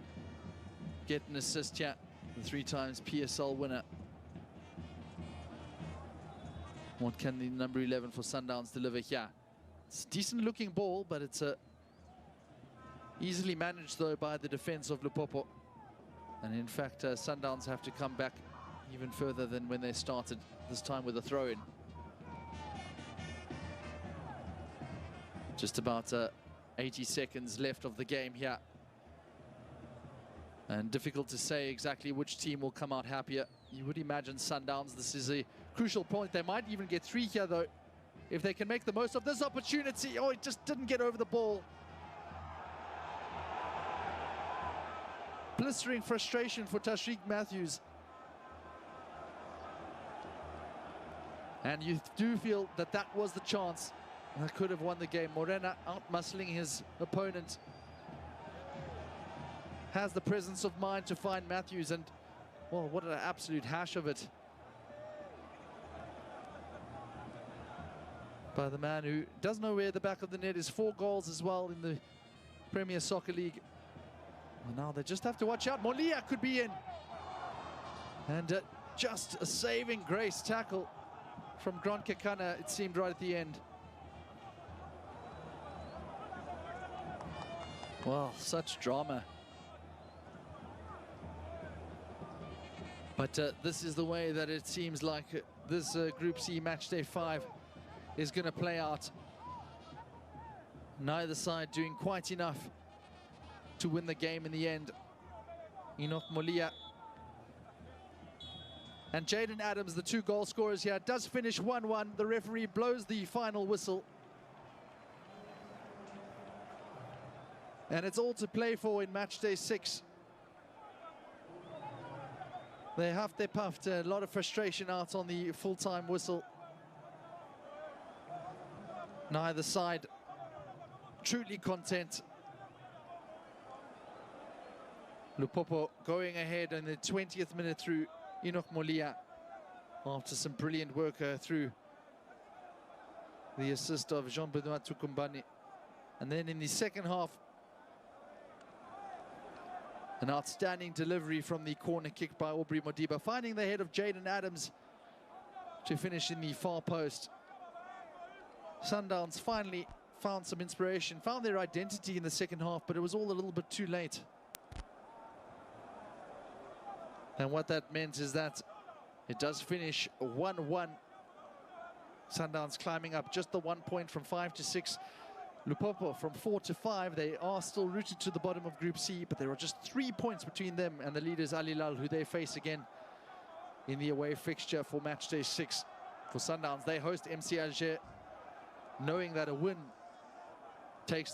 [SPEAKER 7] get an assist here, the 3 times PSL winner. What can the number 11 for Sundowns deliver here? It's a decent looking ball, but it's easily managed though by the defense of Lupopo. And in fact, Sundowns have to come back even further than when they started, this time with a throw-in. Just about 80 seconds left of the game here. And difficult to say exactly which team will come out happier. You would imagine Sundowns, this is a crucial point. They might even get 3 here though, if they can make the most of this opportunity. Oh, it just didn't get over the ball. Blistering frustration for Tashreeq Matthews. And you do feel that that was the chance that could have won the game. Morena out-muscling his opponent. Has the presence of mind to find Matthews, and, well, what an absolute hash of it by the man who does know where the back of the net is. 4 goals as well in the Premier Soccer League. And now they just have to watch out. Molia could be in. And just a saving grace tackle from Grant Kekana, it seemed, right at the end. Well, such drama. But this is the way that it seems like this Group C Matchday 5 is going to play out. Neither side doing quite enough to win the game in the end. Enoch Molia and Jaden Adams, the 2 goal scorers here. It does finish 1-1. The referee blows the final whistle. And it's all to play for in match day 6. They huffed, they puffed, a lot of frustration out on the full-time whistle. Neither side truly content. Lupopo going ahead in the 20th minute through Enoch Molia after some brilliant work through the assist of Jean-Benoit Tukumbani. And then in the second half, an outstanding delivery from the corner kick by Aubrey Modiba, finding the head of Jaden Adams to finish in the far post. Sundowns finally found some inspiration, found their identity in the second half, but it was all a little bit too late. And what that meant is that it does finish 1-1. Sundowns climbing up just the 1 point from 5 to 6. Lupopo from 4 to 5. They are still rooted to the bottom of Group C, but there are just 3 points between them and the leaders Al Hilal, who they face again in the away fixture for match day 6. For Sundowns, they host MC Alger, knowing that a win takes